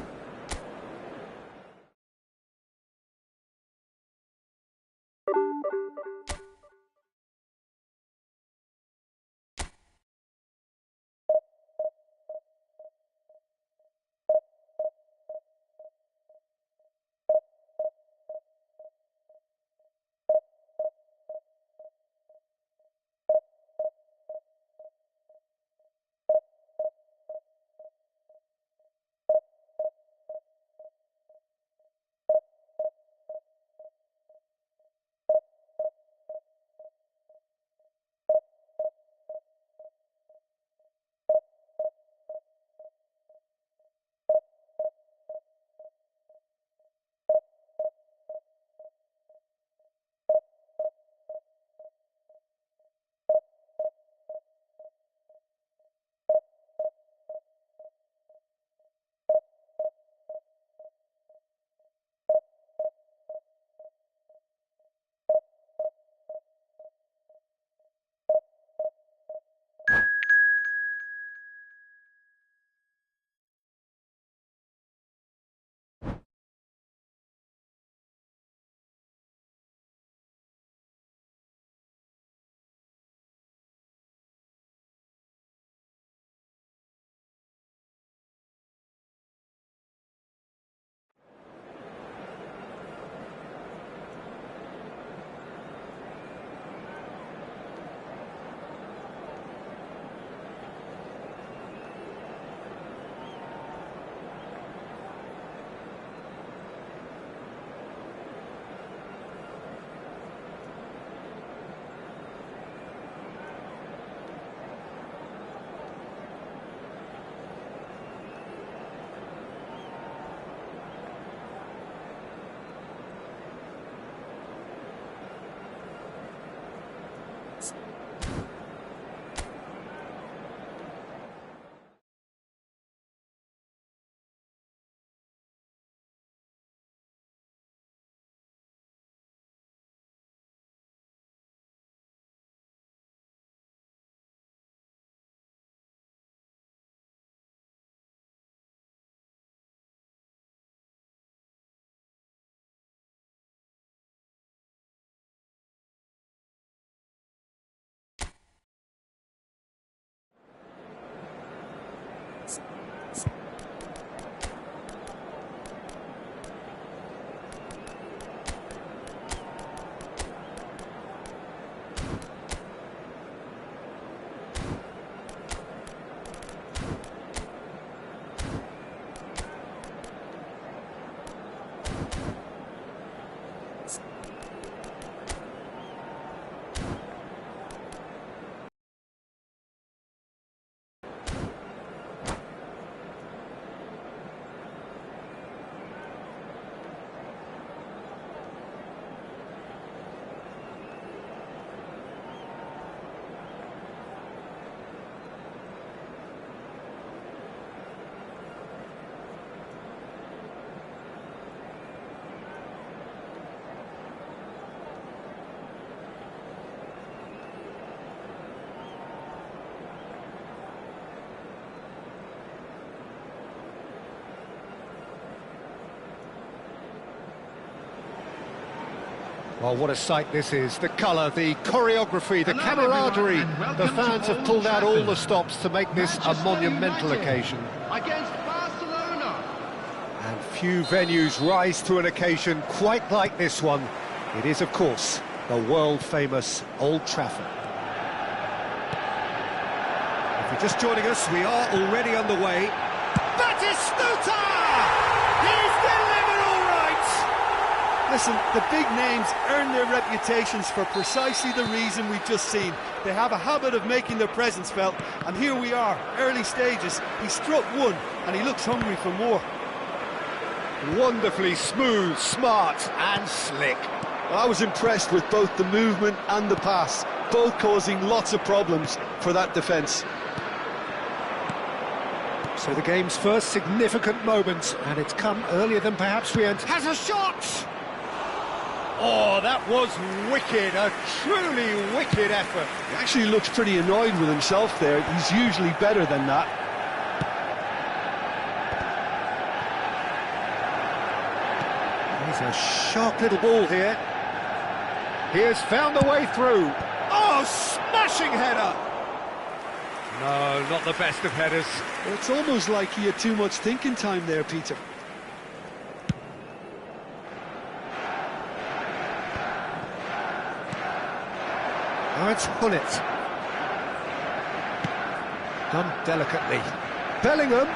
Well, what a sight this is. The colour, the choreography, the camaraderie. The fans have pulled out all the stops to make this a monumental occasion. Against Barcelona. And few venues rise to an occasion quite like this one. It is, of course, the world-famous Old Trafford. If you're just joining us, we are already underway. Batistuta! He's delivered all right! Listen, the big names earn their reputations for precisely the reason we've just seen. They have a habit of making their presence felt, and here we are, early stages. He struck one, and he looks hungry for more. Wonderfully smooth, smart and slick. Well, I was impressed with both the movement and the pass, both causing lots of problems for that defence. So the game's first significant moment, and it's come earlier than perhaps we anticipated. Has a shot! Oh, that was wicked, a truly wicked effort. He actually looks pretty annoyed with himself there. He's usually better than that. He's a sharp little ball here. He has found a way through. Oh, smashing header! No, not the best of headers. Well, it's almost like he had too much thinking time there, Peter. Oh, it's Hunnit. Done delicately. Bellingham.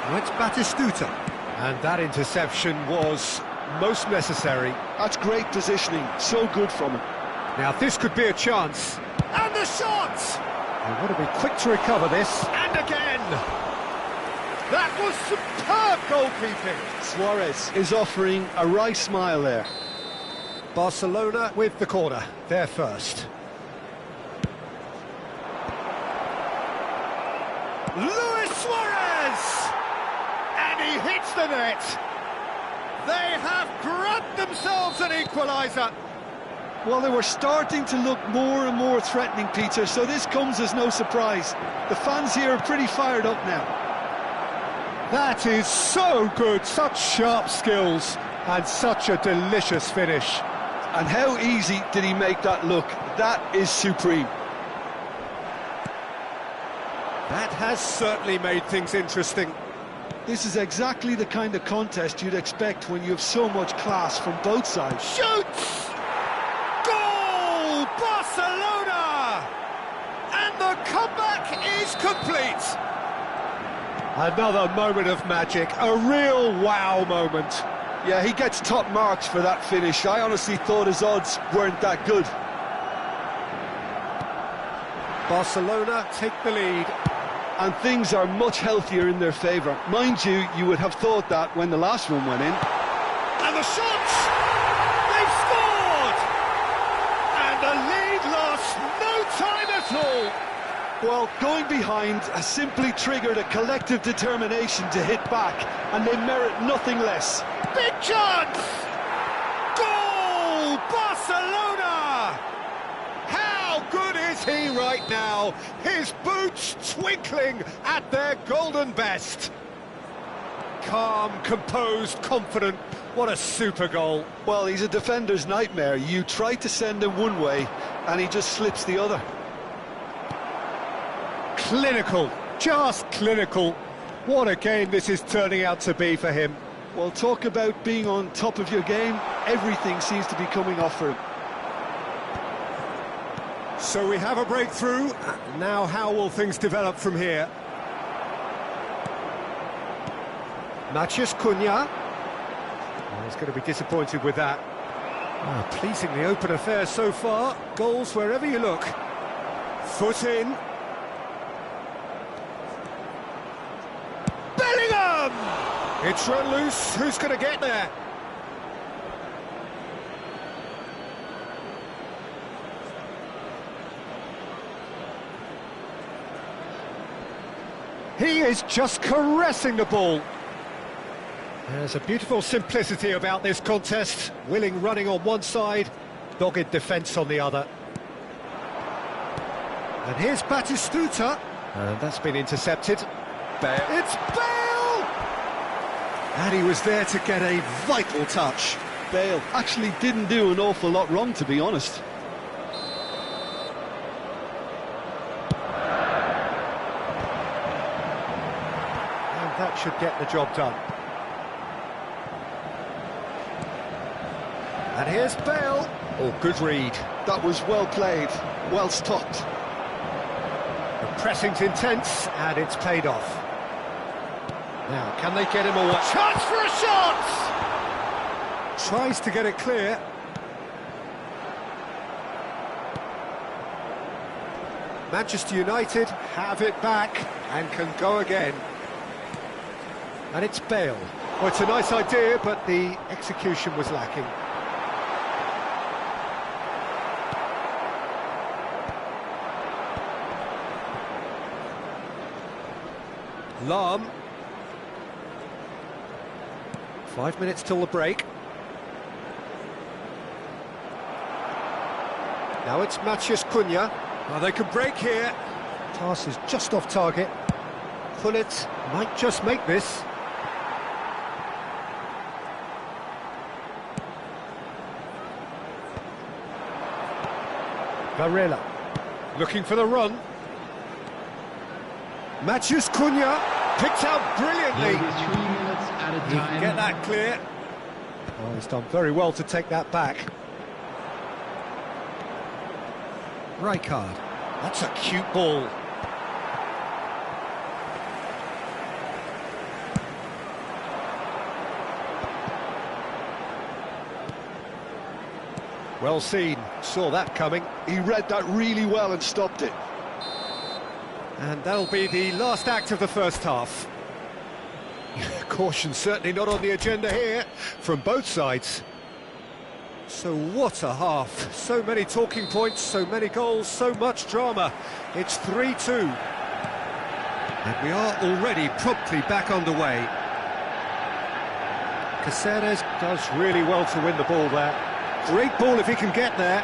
Oh, it's Batistuta. And that interception was most necessary. That's great positioning, so good from him. Now this could be a chance. And the shot! They want to be quick to recover this. And again! That was superb goalkeeping. Suarez is offering a wry smile there. Barcelona with the corner, they're first. Luis Suarez! And he hits the net. They have grabbed themselves an equaliser. Well, they were starting to look more and more threatening, Peter, so this comes as no surprise. The fans here are pretty fired up now. That is so good, such sharp skills, and such a delicious finish. And how easy did he make that look? That is supreme. That has certainly made things interesting. This is exactly the kind of contest you'd expect when you have so much class from both sides. Shoots! Goal! Barcelona! And the comeback is complete. Another moment of magic, a real wow moment. Yeah, he gets top marks for that finish. I honestly thought his odds weren't that good. Barcelona take the lead. And things are much healthier in their favour. Mind you, you would have thought that when the last one went in. And the shots! They've scored! And the lead lasts no time at all. Well, going behind has simply triggered a collective determination to hit back, and they merit nothing less. Big chance! Goal! Barcelona! How good is he right now? His boots twinkling at their golden best. Calm, composed, confident. What a super goal. Well, he's a defender's nightmare. You try to send him one way, and he just slips the other. Clinical, just clinical. What a game this is turning out to be for him. Well, talk about being on top of your game. Everything seems to be coming off for him. So we have a breakthrough. Now how will things develop from here? Matías Cunha. Oh, he's going to be disappointed with that. Oh, pleasingly open affair so far. Goals wherever you look. Foot in. Bellingham! It's run loose. Who's going to get there? He is just caressing the ball. There's a beautiful simplicity about this contest. Willing running on one side, dogged defence on the other. And here's Batistuta. And that's been intercepted. Bale. It's Bale! And he was there to get a vital touch. Bale actually didn't do an awful lot wrong, to be honest. And that should get the job done. And here's Bale. Oh, good read. That was well played, well stopped. The pressing's intense, and it's paid off. Now, can they get him away? Chance for a shot! Tries to get it clear. Manchester United have it back and can go again. And it's Bale. Well, it's a nice idea, but the execution was lacking. Lahm. 5 minutes till the break. Now it's Matheus Cunha. Well, they can break here. Pass is just off target. Gullit might just make this. Varela looking for the run. Matheus Cunha picked out brilliantly. 3 minutes at a He time. can get that clear. Oh, he's done very well to take that back. Rijkaard. That's a cute ball. Well seen. Saw that coming. He read that really well and stopped it. And that'll be the last act of the first half. Caution certainly not on the agenda here from both sides. So what a half. So many talking points, so many goals, so much drama. It's 3-2. And we are already promptly back underway. Caceres does really well to win the ball there. Great ball if he can get there.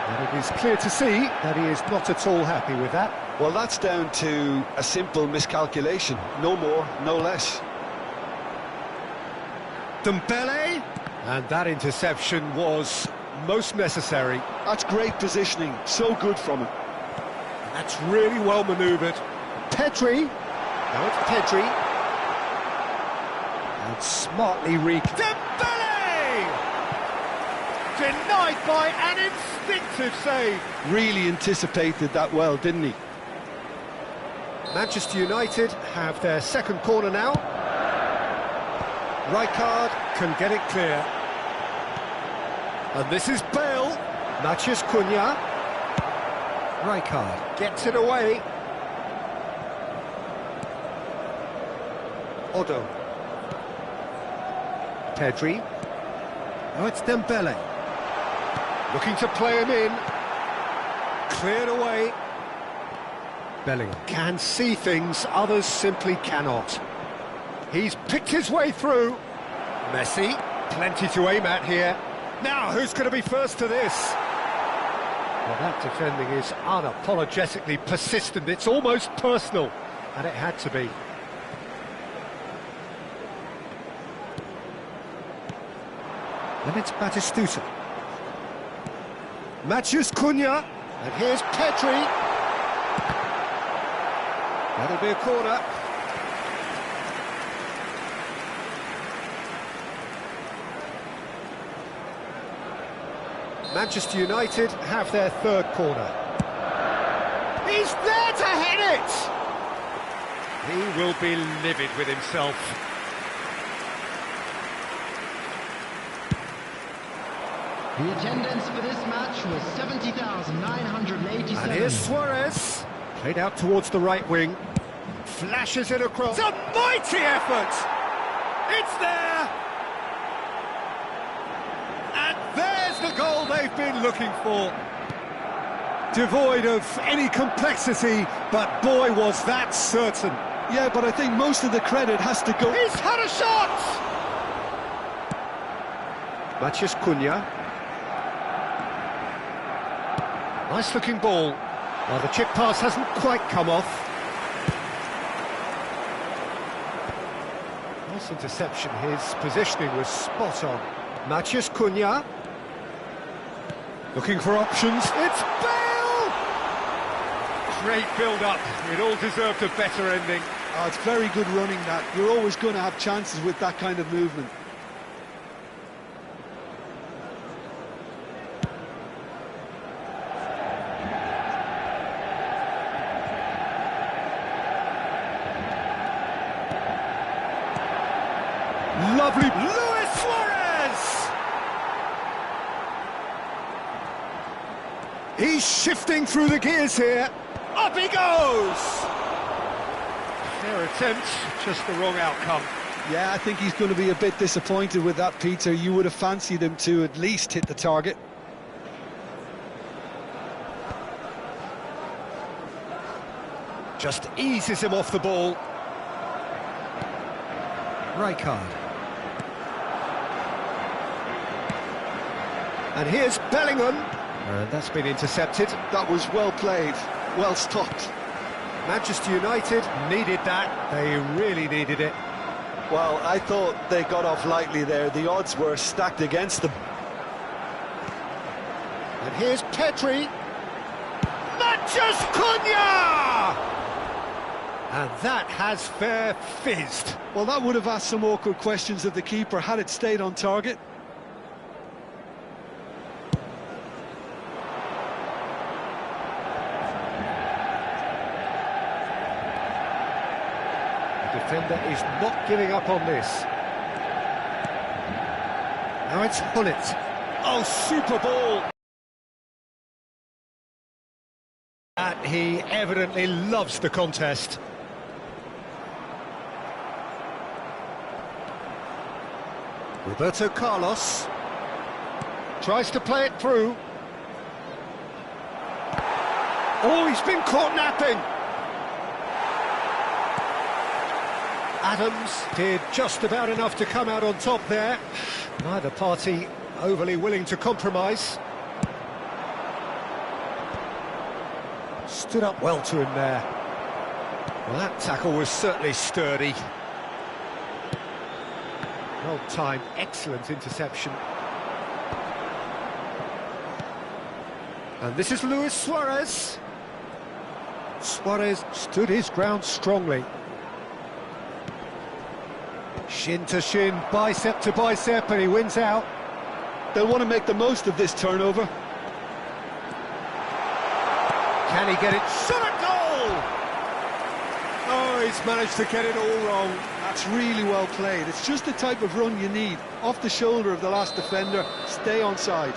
And it is clear to see that he is not at all happy with that. Well, that's down to a simple miscalculation. No more, no less. Dembele, and that interception was most necessary. That's great positioning, so good from him. That's really well manoeuvred. Pedri, now it's Pedri, and smartly Dembele! Denied by an instinctive save. Really anticipated that well, didn't he? Manchester United have their second corner now. Rijkaard can get it clear. And this is Bale. Matheus Cunha. Rijkaard gets it away. Odo. Pedri. Oh, it's Dembele. Looking to play him in. Cleared away. Bellingham can see things others simply cannot. He's picked his way through. Messi, plenty to aim at here. Now, who's going to be first to this? Well, that defending is unapologetically persistent. It's almost personal, and it had to be. And it's Batistuta. Matheus Cunha, and here's Pedri. That'll be a corner. Manchester United have their third corner. He's there to hit it! He will be livid with himself. The attendance for this match was 70,987. And here's Suarez. Played out towards the right wing. Flashes it across. It's a mighty effort! It's there! And there's the goal they've been looking for. Devoid of any complexity, but boy, was that certain. Yeah, but I think most of the credit has to go... He's had a shot! Matheus Cunha. Nice looking ball. Well, the chip pass hasn't quite come off. Nice interception. His positioning was spot on. Matheus Cunha. Looking for options. It's Bale! Great build-up. It all deserved a better ending. Oh, it's very good running, that. You're always going to have chances with that kind of movement. Lovely. Luis Suarez! He's shifting through the gears here. Up he goes! Fair attempt, just the wrong outcome. Yeah, I think he's going to be a bit disappointed with that, Peter. You would have fancied him to at least hit the target. Just eases him off the ball. Rijkaard. And here's Bellingham. And that's been intercepted. That was well played, well stopped. Manchester United needed that. They really needed it. Well, I thought they got off lightly there. The odds were stacked against them. And here's Pedri. Matheus Cunha! And that has fair fizzed. Well, that would have asked some awkward questions of the keeper had it stayed on target. The defender is not giving up on this. Now it's Hunnit. Oh, super ball! And he evidently loves the contest. Roberto Carlos tries to play it through. Oh, he's been caught napping. Adams did just about enough to come out on top there. Neither party overly willing to compromise. Stood up well to him there. Well, that tackle was certainly sturdy. Well timed, excellent interception. And this is Luis Suarez. Suarez stood his ground strongly. Shin to shin, bicep to bicep, and he wins out. They'll want to make the most of this turnover. Can he get it? Shot at goal! Oh, he's managed to get it all wrong. That's really well played. It's just the type of run you need. Off the shoulder of the last defender, stay onside.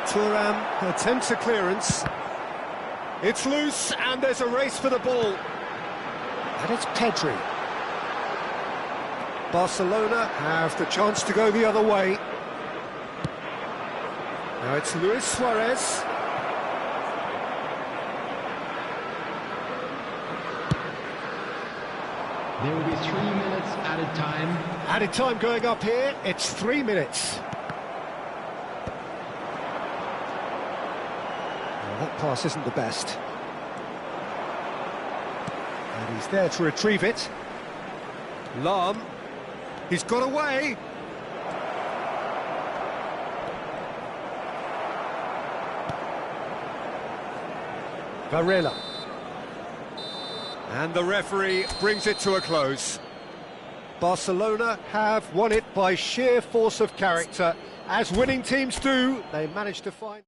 Thuram attempts a clearance. It's loose, and there's a race for the ball. And it's Pedri. Barcelona have the chance to go the other way. Now it's Luis Suarez. There will be 3 minutes added time. Added time going up here, it's 3 minutes. Well, that pass isn't the best. And he's there to retrieve it. Lahm. He's got away. Varela. And the referee brings it to a close. Barcelona have won it by sheer force of character. As winning teams do, they managed to find...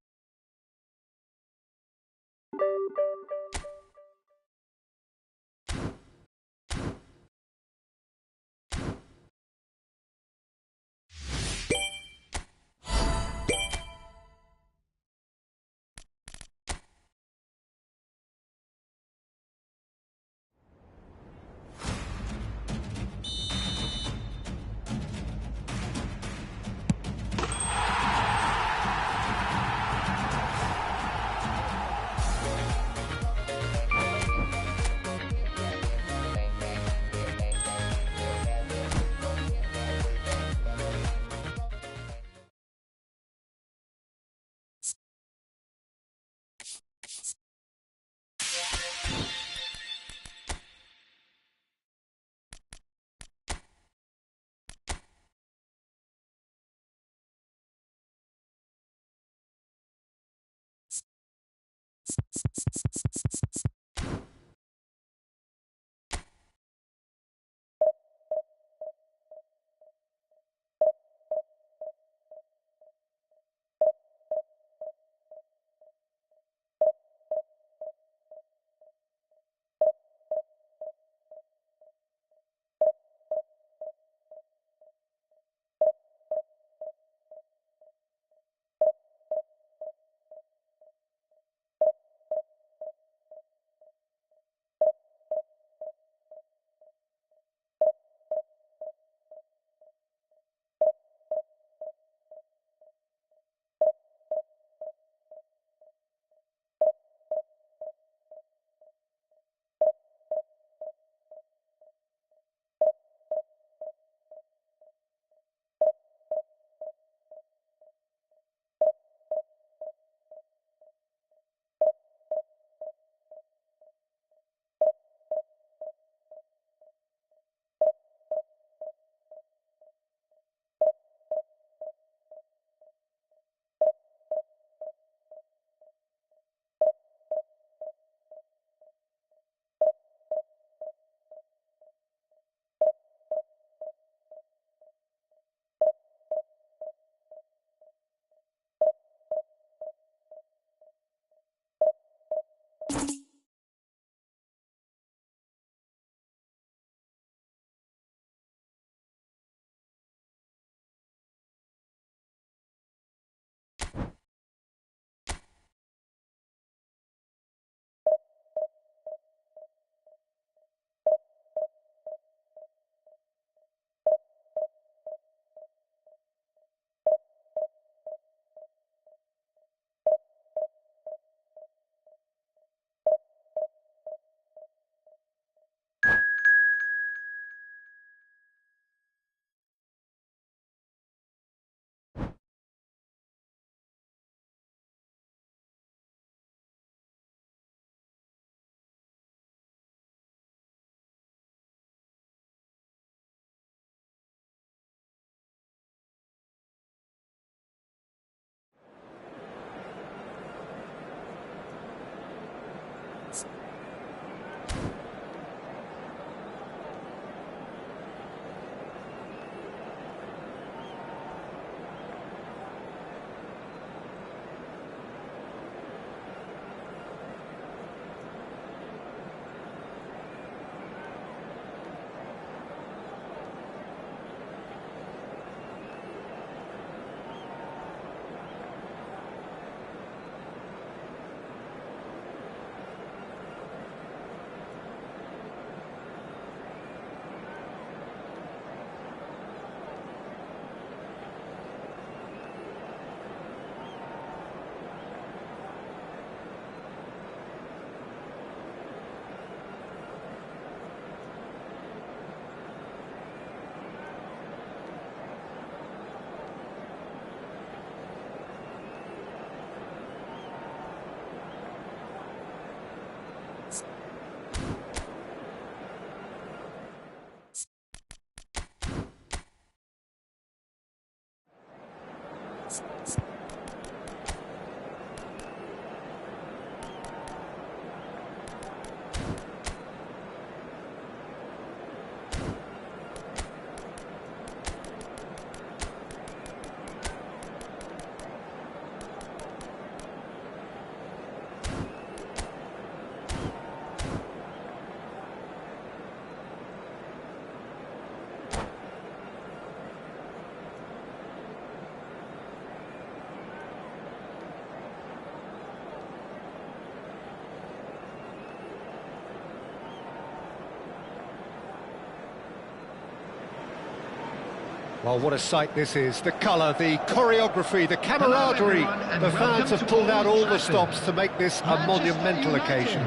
Well, what a sight this is. The colour, the choreography, the camaraderie. The fans have pulled out all the stops to make this a monumental occasion.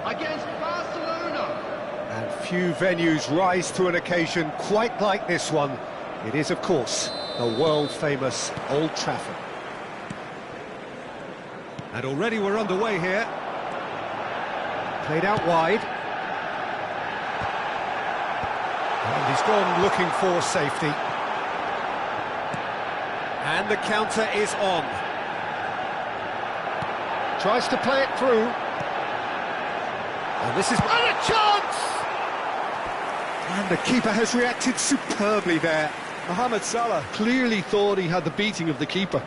Against Barcelona. And few venues rise to an occasion quite like this one. It is, of course, the world-famous Old Trafford. And already we're underway here. Played out wide. And he's gone looking for safety. And the counter is on. Tries to play it through. And this is... And a chance! And the keeper has reacted superbly there. Mohamed Salah clearly thought he had the beating of the keeper.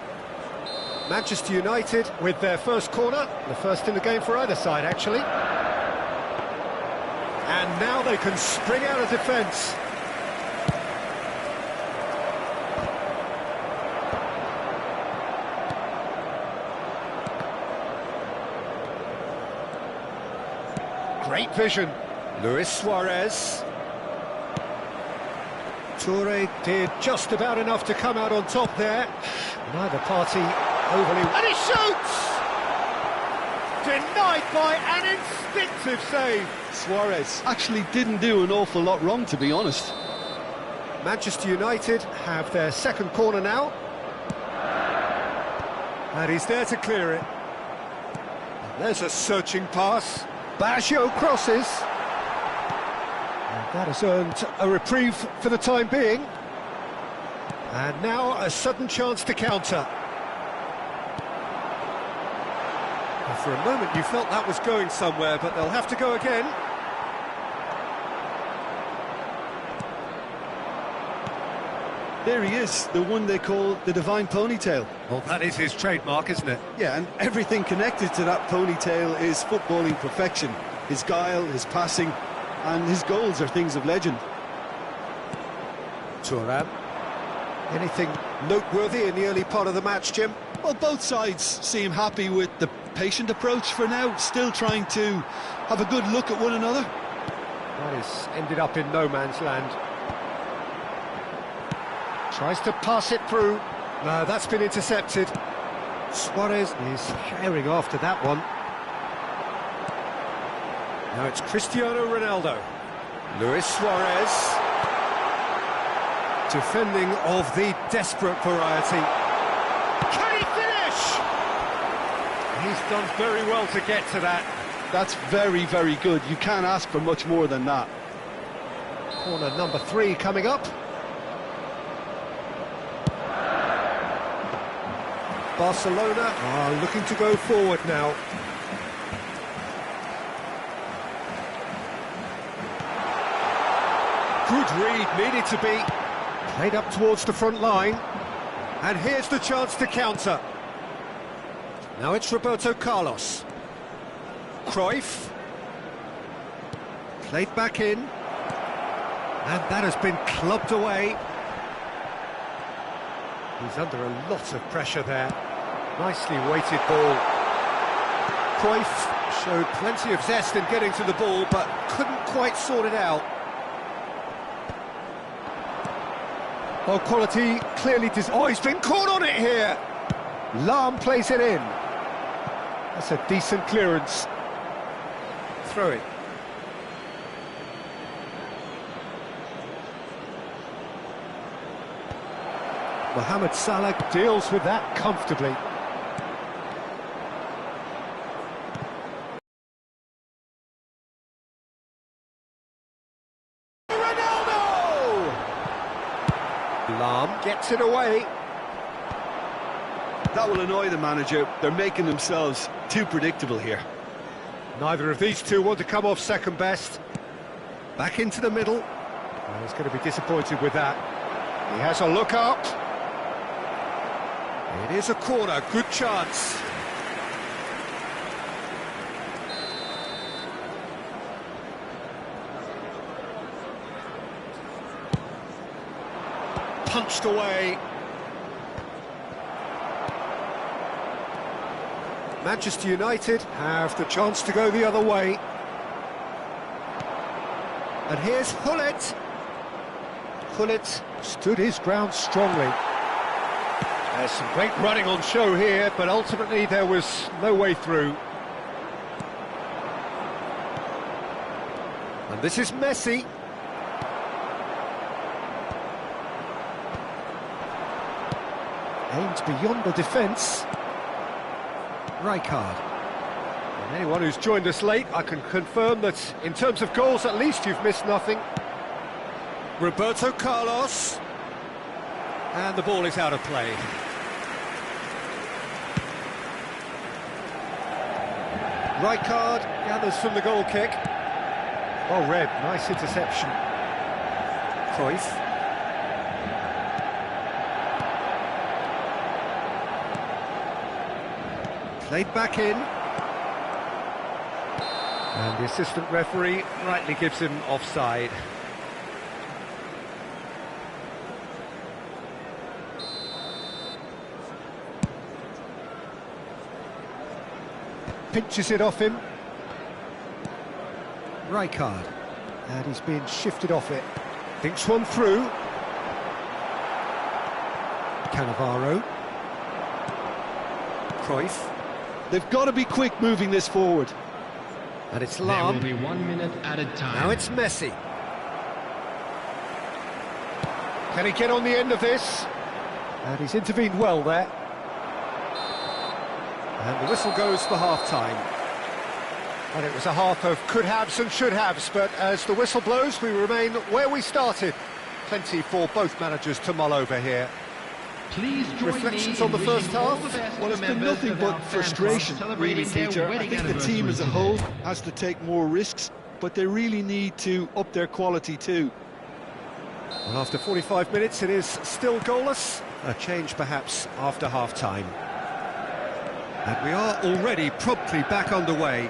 Manchester United with their first corner, the first in the game for either side, actually. And now they can spring out of defence. Great vision. Luis Suarez. Toure did just about enough to come out on top there. Neither party overly... And he shoots! Denied by an instinctive save. Suarez actually didn't do an awful lot wrong, to be honest. Manchester United have their second corner now. And he's there to clear it. And there's a searching pass. Baggio crosses. And that has earned a reprieve for the time being. And now a sudden chance to counter. And for a moment you felt that was going somewhere, but they'll have to go again. There he is, the one they call the divine ponytail. Well, that is his trademark, isn't it? Yeah, and everything connected to that ponytail is footballing perfection. His guile, his passing, and his goals are things of legend. Thuram. Anything noteworthy in the early part of the match, Jim? Well, both sides seem happy with the patient approach for now, still trying to have a good look at one another. That has ended up in no man's land. Tries to pass it through. No, that's been intercepted. Suarez is herring after that one. Now it's Cristiano Ronaldo. Luis Suarez. Defending of the desperate variety. Can he finish? He's done very well to get to that. That's very, very good. You can't ask for much more than that. Corner number 3 coming up. Barcelona are looking to go forward now. Good read, needed to be. Played up towards the front line. And here's the chance to counter. Now it's Roberto Carlos. Cruyff. Played back in. And that has been clubbed away. He's under a lot of pressure there. Nicely weighted ball. Cruyff showed plenty of zest in getting to the ball, but couldn't quite sort it out. Well, quality clearly... Oh, he's been caught on it here! Lahm plays it in. That's a decent clearance. Throw it. Mohamed Salah deals with that comfortably. Ronaldo! Lahm gets it away. That will annoy the manager. They're making themselves too predictable here. Neither of these two want to come off second best. Back into the middle. Well, he's going to be disappointed with that. He has a look up. It is a corner, good chance. Punched away. Manchester United have the chance to go the other way. And here's Hullet. Hullet stood his ground strongly. There's some great running on show here, but ultimately there was no way through. And this is Messi. Aimed beyond the defence. Rijkaard. And anyone who's joined us late, I can confirm that in terms of goals, at least you've missed nothing. Roberto Carlos. And the ball is out of play. Right card gathers from the goal kick. Well read, nice interception. Cruyff. Played back in. And the assistant referee rightly gives him offside. Pinches it off him. Right card. And he's being shifted off it. Thinks one through. Cannavaro. Cruyff. They've got to be quick moving this forward. And it's There Lam. will be 1 minute added time. Now it's Messi. Can he get on the end of this? And he's intervened well there. And the whistle goes for half-time. And it was a half of could-haves and should-haves, but as the whistle blows, we remain where we started. Plenty for both managers to mull over here. Please join Reflections me on the in first wishing all half? the best Well, to it's been members nothing of but our fan frustration, club really, celebrating Peter. their I wedding think the team as a anniversary whole has to take more risks, but they really need to up their quality too. Well, after 45 minutes, it is still goalless. A change, perhaps, after half-time. And we are already promptly back underway.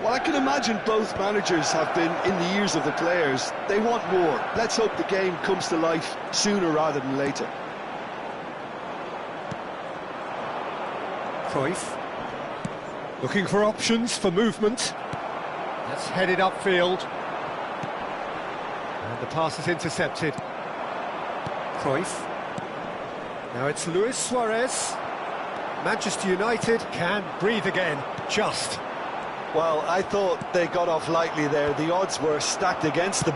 Well, I can imagine both managers have been in the ears of the players. They want more. Let's hope the game comes to life sooner rather than later. Cruyff. Looking for options for movement. That's headed upfield. And the pass is intercepted. Cruyff. Now it's Luis Suarez. Manchester United can breathe again, just. Well, I thought they got off lightly there. The odds were stacked against them.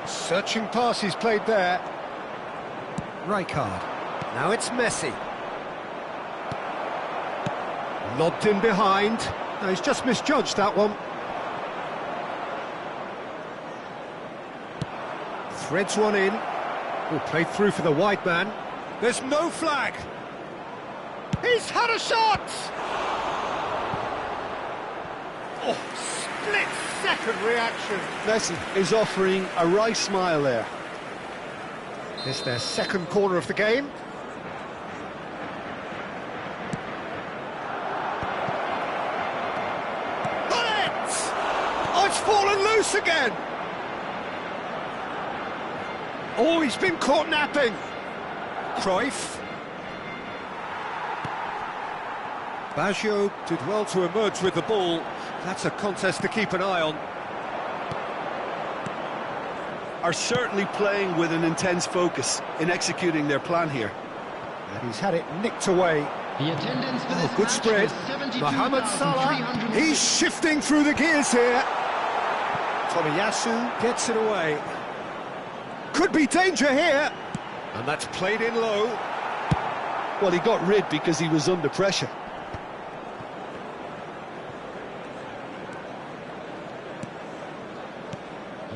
Searching pass he's played there. Right card. Now it's Messi. Lobbed in behind. No, he's just misjudged that one. Threads one in. Oh, played through for the wide man. There's no flag. He's had a shot! Oh, split-second reaction. Messi is offering a wry smile there. It's their second corner of the game. Got it! Oh, it's fallen loose again. Oh, he's been caught napping. Cruyff. Baggio did well to emerge with the ball. That's a contest to keep an eye on. Are certainly playing with an intense focus in executing their plan here. And he's had it nicked away. The attendance for this Good match spread. was Mohamed Salah. 72,300. He's shifting through the gears here. Tomiyasu gets it away. Could be danger here. And that's played in low. Well, he got rid because he was under pressure.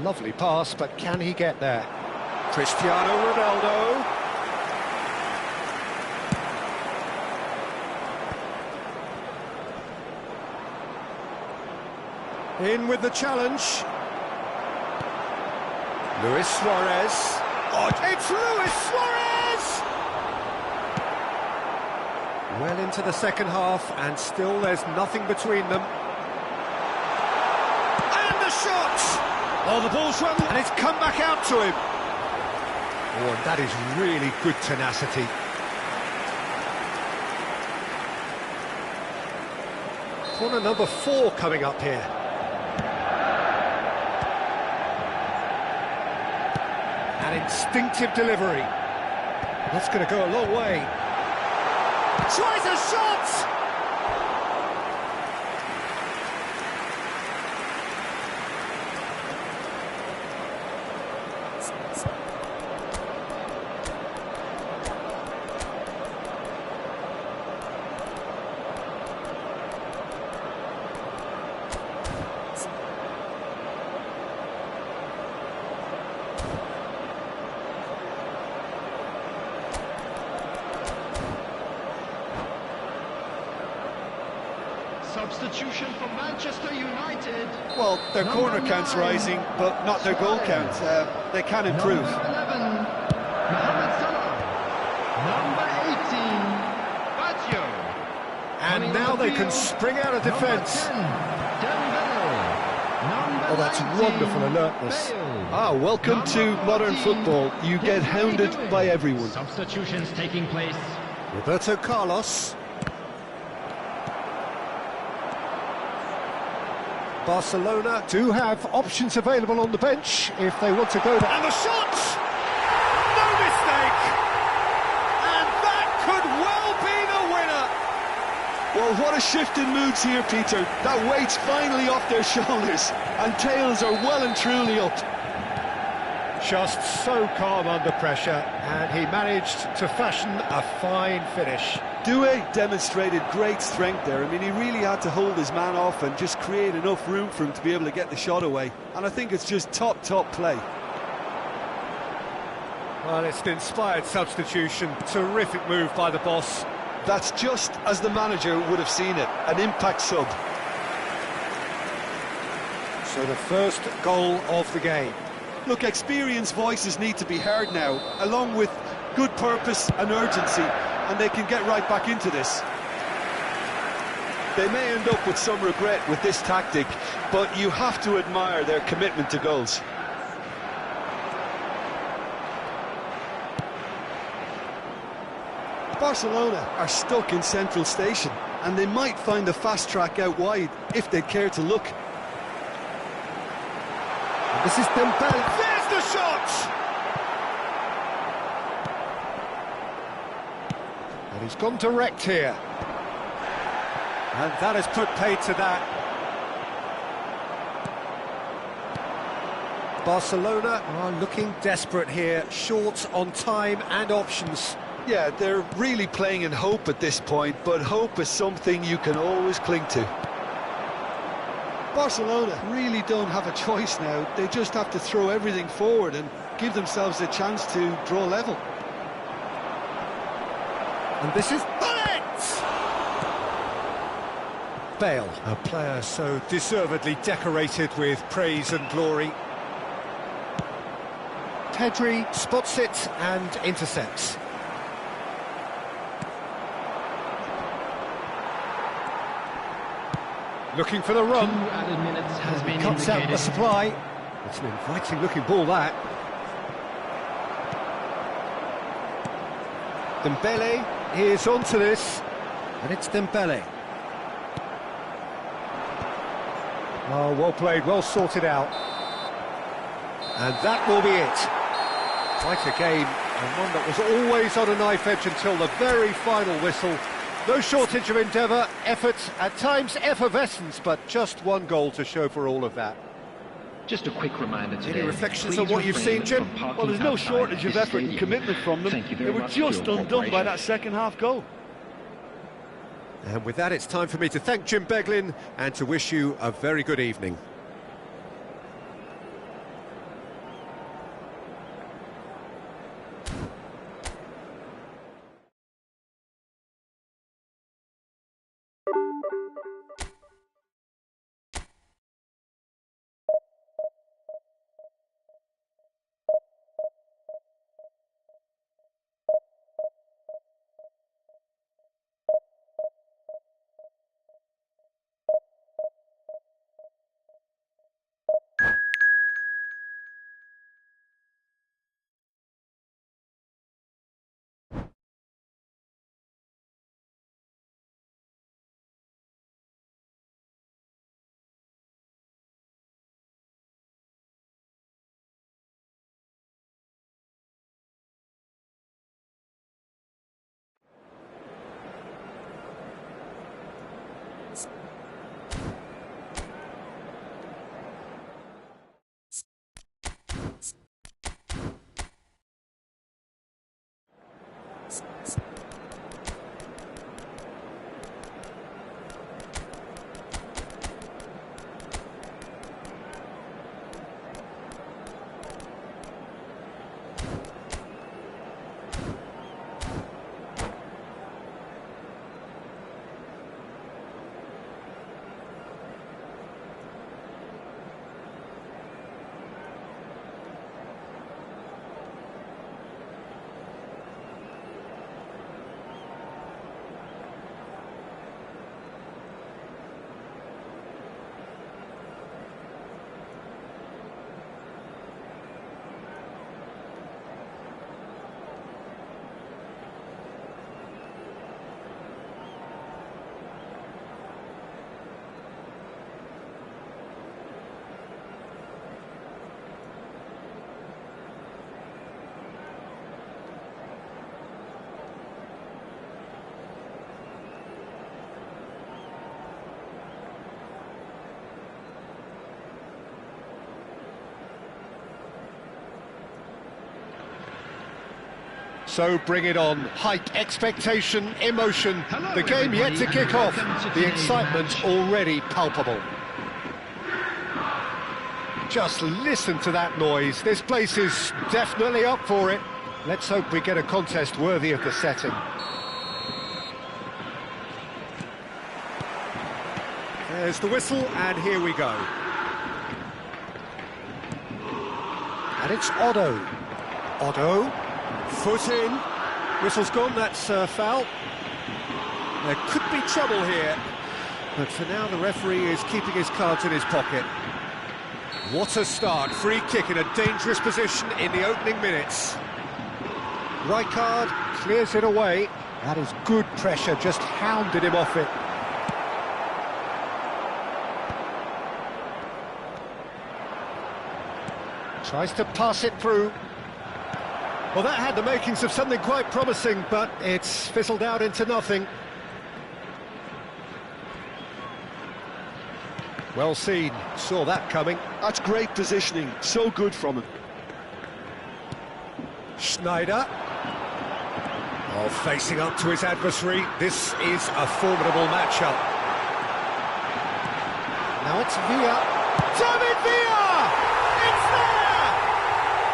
Lovely pass, but can he get there? Cristiano Ronaldo. In with the challenge. Luis Suarez. Oh, it's Luis Suarez! Well into the second half, and still there's nothing between them. And the shot! Oh, the ball's run, and it's come back out to him. Oh, and that is really good tenacity. Corner number 4 coming up here. An instinctive delivery. That's going to go a long way. Tries a shot! substitution for Manchester United. Well, their corner count's rising, but not their goal count. They can improve. Number 11, Mohamed Salah. Number 18, Fazio. And now they can spring out of defence. Oh, that's wonderful alertness. Ah, welcome to modern football. You get hounded by everyone. Substitutions taking place. Roberto Carlos. Barcelona do have options available on the bench if they want to go there. And the shot! No mistake! And that could well be the winner! Well, what a shift in moods here, Peter. That weight's finally off their shoulders, and tails are well and truly up. Just so calm under pressure, and he managed to fashion a fine finish. Doué demonstrated great strength there. I mean, he really had to hold his man off and just create enough room for him to be able to get the shot away. And I think it's just top play. Well, it's an inspired substitution. Terrific move by the boss. That's just as the manager would have seen it, an impact sub. So the first goal of the game. Look, experienced voices need to be heard now, along with good purpose and urgency, and they can get right back into this. They may end up with some regret with this tactic, but you have to admire their commitment to goals. Barcelona are stuck in central station, and they might find a fast track out wide if they'd care to look. And this is Dembele. There's the shot! And he's gone direct here. And that has put paid to that. Barcelona are looking desperate here, short on time and options. Yeah, they're really playing in hope at this point, but hope is something you can always cling to. Barcelona really don't have a choice now. They just have to throw everything forward and give themselves a chance to draw level. And this is it! Bale, a player so deservedly decorated with praise and glory. Pedri spots it and intercepts. Looking for the run. 2 added minutes has been Cuts out the indicated. supply. It's an inviting looking ball, that. Dembele is onto this, and it's Dembele. Oh, well played, well sorted out. And that will be it. Quite a game, and one that was always on a knife edge until the very final whistle. No shortage of endeavour, effort, at times effervescence, but just one goal to show for all of that. Just a quick reminder today. Any reflections please on what you've refrain seen, Jim? from parking Well, there's no outside shortage of this effort and stadium. commitment from them. Thank you They very were much for your just undone by cooperation. that second-half goal. And with that, it's time for me to thank Jim Beglin and to wish you a very good evening. So bring it on. Hype, expectation, emotion. Hello, The game yet to everybody, kick off. welcome to The today's excitement match. already palpable. Just listen to that noise. This place is definitely up for it. Let's hope we get a contest worthy of the setting. There's the whistle, and here we go. And it's Otto. Otto, foot in. Whistle's gone, that's foul. There could be trouble here. But for now, the referee is keeping his cards in his pocket. What a start. Free kick in a dangerous position in the opening minutes. Rijkaard clears it away. That is good pressure, just hounded him off it. Tries to pass it through. Well, that had the makings of something quite promising, but it's fizzled out into nothing. Well seen, saw that coming. That's great positioning, so good from him. Schneider. Oh, facing up to his adversary. This is a formidable matchup. Now it's Villa. David Villa! It's there!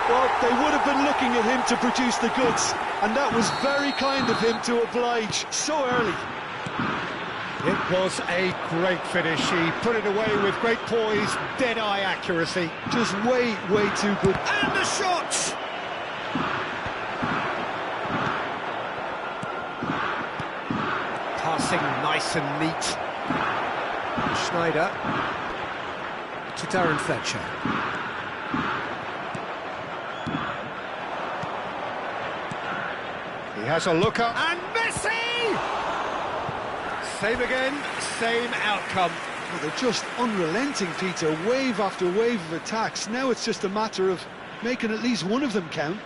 Well, they would have been looking at him to produce the goods, and that was very kind of him to oblige so early. It was a great finish. He put it away with great poise, dead-eye accuracy. Just way too good. And the shot! Passing nice and neat. Schneider to Darren Fletcher. He has a looker, and Messi! Same again, same outcome. Well, they're just unrelenting, Peter. Wave after wave of attacks. Now it's just a matter of making at least one of them count.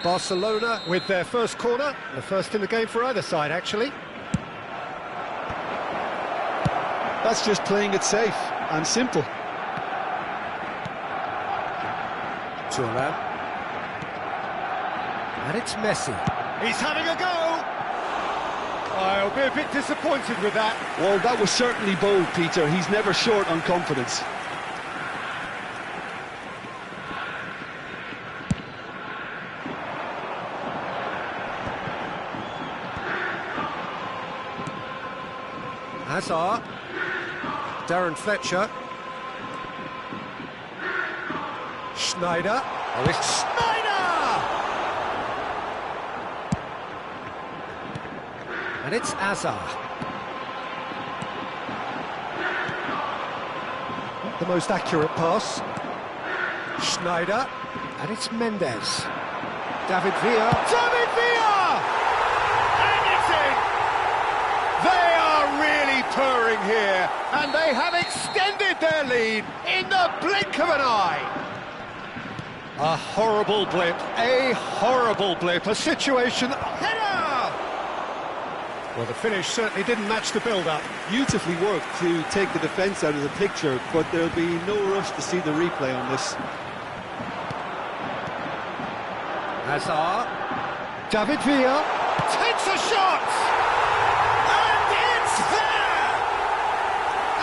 Barcelona with their first corner, the first in the game for either side, actually. That's just playing it safe and simple. Thuram. And it's Messi. He's having a go! I'll be a bit disappointed with that. Well, that was certainly bold, Peter. He's never short on confidence. Hazard. Darren Fletcher. Schneider. Oh, it's Schneider! And it's Hazard. Not the most accurate pass. Schneider. And it's Mendes. David Villa. David Villa! And it's in! They are really purring here, and they have extended their lead in the blink of an eye. A horrible blip, a situation. Header! Well, the finish certainly didn't match the build-up. Beautifully worked to take the defence out of the picture, but there'll be no rush to see the replay on this. Hazard. David Villa takes a shot! And it's there!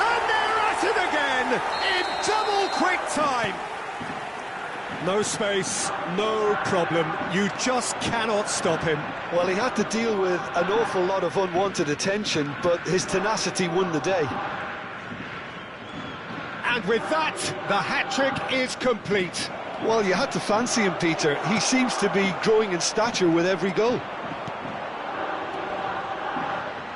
And they're at it again in double quick time. No space, no problem. You just cannot stop him. Well, he had to deal with an awful lot of unwanted attention, but his tenacity won the day. And with that, the hat-trick is complete. Well, you had to fancy him, Peter. He seems to be growing in stature with every goal.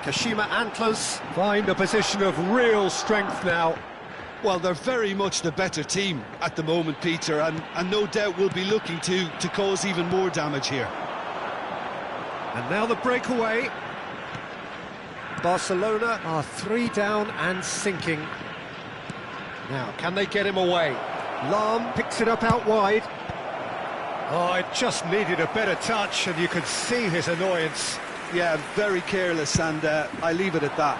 Kashima Antlers find a position of real strength now. Well, they're very much the better team at the moment, Peter, and no doubt will be looking to cause even more damage here. And now the breakaway. Barcelona are 3 down and sinking. Now, can they get him away? Lahm picks it up out wide. Oh, it just needed a better touch, and you could see his annoyance. Yeah, very careless, and I leave it at that.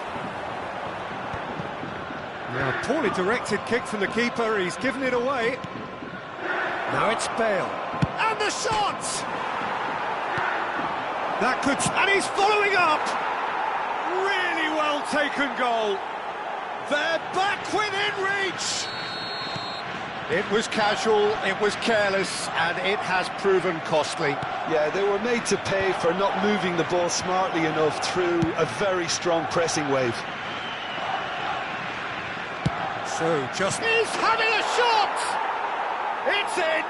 Now, poorly directed kick from the keeper, he's given it away. Now it's Bale. And the shot! That could... And he's following up! Really well taken goal. They're back within reach! It was casual, it was careless, and it has proven costly. Yeah, they were made to pay for not moving the ball smartly enough through a very strong pressing wave. So just... He's having a shot! It's in!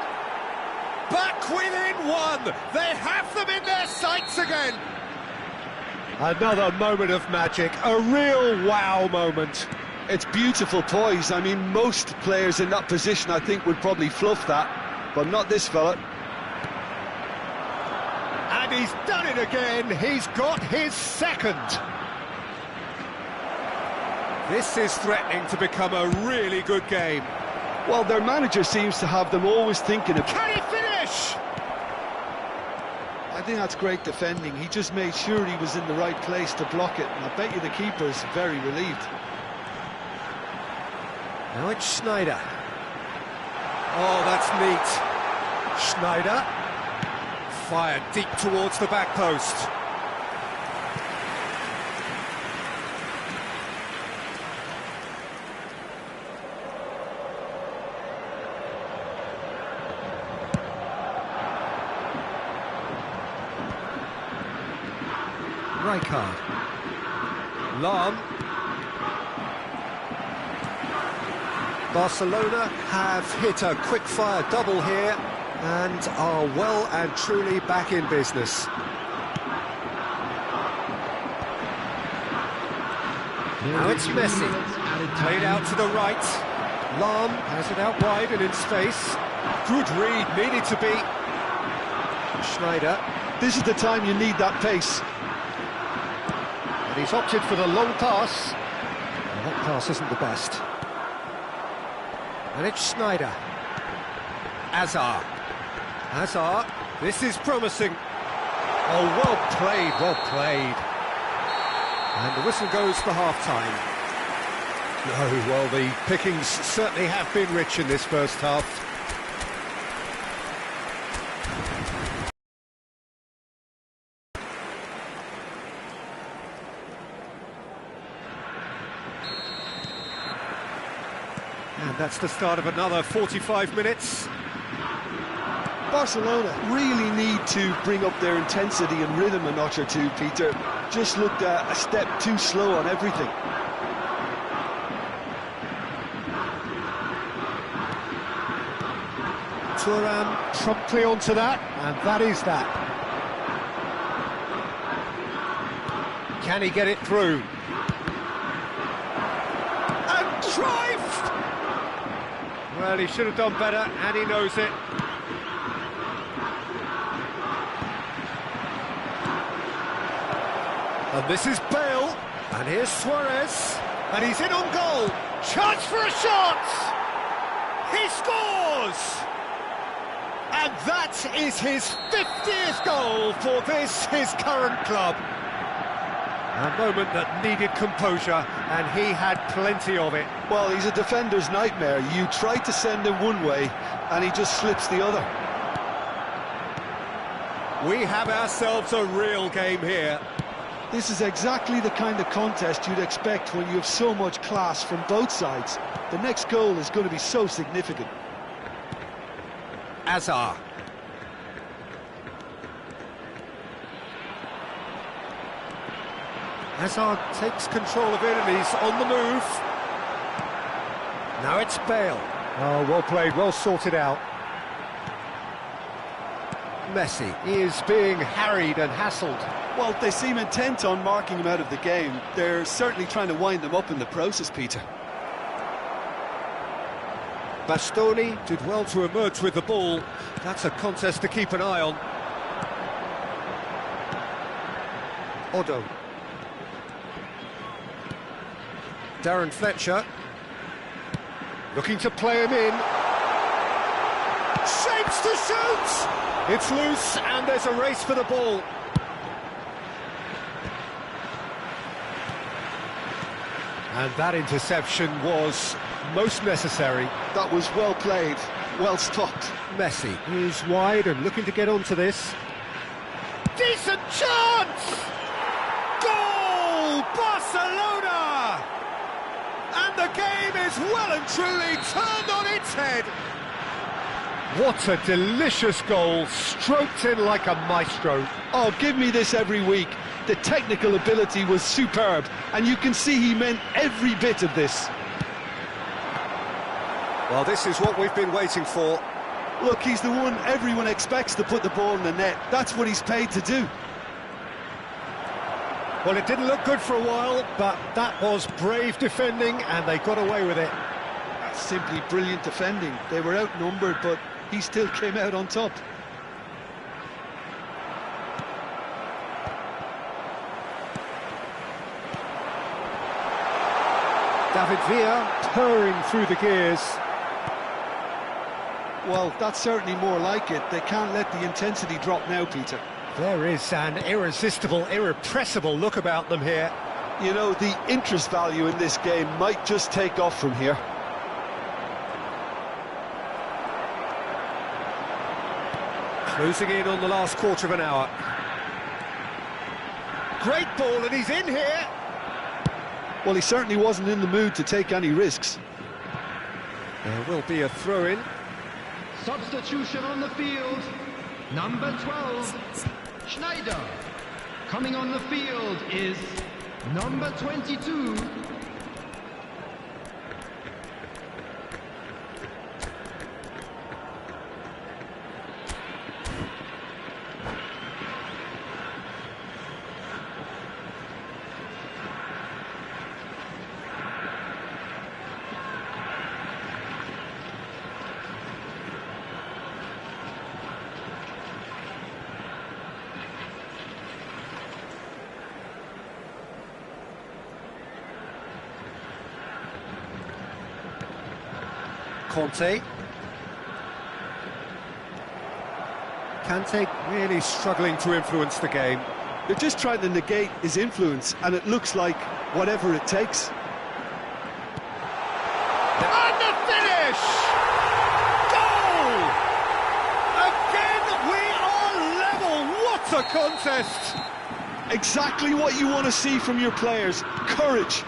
Back within one! They have them in their sights again! Another moment of magic, a real wow moment. It's beautiful poise. I mean, most players in that position, I think, would probably fluff that, but not this fella. And he's done it again. He's got his second. This is threatening to become a really good game. Well, their manager seems to have them always thinking of... Can he finish? I think that's great defending. He just made sure he was in the right place to block it, and I bet you the keeper's very relieved. Now it's Schneider. Oh, that's neat. Schneider fired deep towards the back post. Rijkaard. Lahm. Barcelona have hit a quick-fire double here and are well and truly back in business. Now it's Messi, played out to the right. Lahm has it out wide and in space. Good read, needed to be. Schneider. This is the time you need that pace. And he's opted for the long pass. Well, that pass isn't the best. And it's Schneider. Hazard, this is promising. Oh, well played, well played. And the whistle goes for half-time. Oh, well, the pickings certainly have been rich in this first half. And that's the start of another 45 minutes. Barcelona really need to bring up their intensity and rhythm a notch or two, Peter. Just looked a step too slow on everything. Thuram promptly onto that, and that is that. Can he get it through? And Cruyff! Well, he should have done better, and he knows it. And this is Bale, and here's Suarez, and he's in on goal. Chance for a shot! He scores! And that is his 50th goal for this, his current club. A moment that needed composure, and he had plenty of it. Well, he's a defender's nightmare. You try to send him one way, and he just slips the other. We have ourselves a real game here. This is exactly the kind of contest you'd expect when you have so much class from both sides. The next goal is going to be so significant. Hazard. Hazard takes control of it and he's on the move. Now it's Bale. Oh, well played, well sorted out. Messi is being harried and hassled. Well, they seem intent on marking him out of the game. They're certainly trying to wind them up in the process, Peter. Bastoni did well to emerge with the ball. That's a contest to keep an eye on. Odo. Darren Fletcher. Looking to play him in. Shapes to shoot! It's loose and there's a race for the ball. And that interception was most necessary. That was well played, well stopped. Messi is wide and looking to get onto this. decent chance! Goal! Barcelona! And the game is well and truly turned on its head. What a delicious goal, stroked in like a maestro. Oh, give me this every week. The technical ability was superb, and you can see he meant every bit of this. Well, this is what we've been waiting for. Look, he's the one everyone expects to put the ball in the net. That's what he's paid to do. Well, it didn't look good for a while, but that was brave defending, and they got away with it. That's simply brilliant defending. They were outnumbered, but he still came out on top. David Villa purring through the gears. Well, that's certainly more like it. They can't let the intensity drop now, Peter. There is an irresistible, irrepressible look about them here. You know, the interest value in this game might just take off from here. Closing in on the last quarter of an hour. Great ball, and he's in here. Well, he certainly wasn't in the mood to take any risks. There will be a throw-in. Substitution on the field. Number 12, Schneider. Coming on the field is number 22. Conte. Kante really struggling to influence the game. They're just trying to negate his influence, and it looks like whatever it takes. And the finish! Goal! Again, we are level. What a contest! Exactly what you want to see from your players. Courage,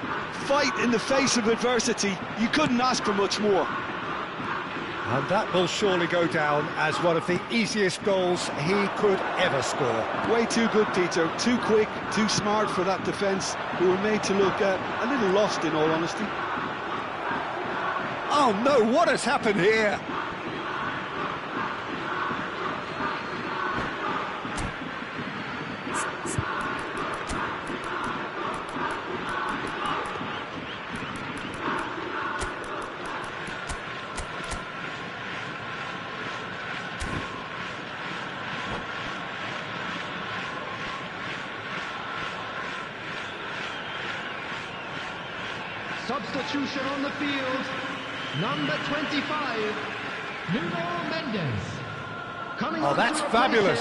fight in the face of adversity. You couldn't ask for much more. And that will surely go down as one of the easiest goals he could ever score. Way too good, Peter. Too quick, too smart for that defence, who were made to look a little lost, in all honesty. Oh no, what has happened here? Substitution on the field. Number 25, Nuno Mendes. Coming Oh, that's fabulous.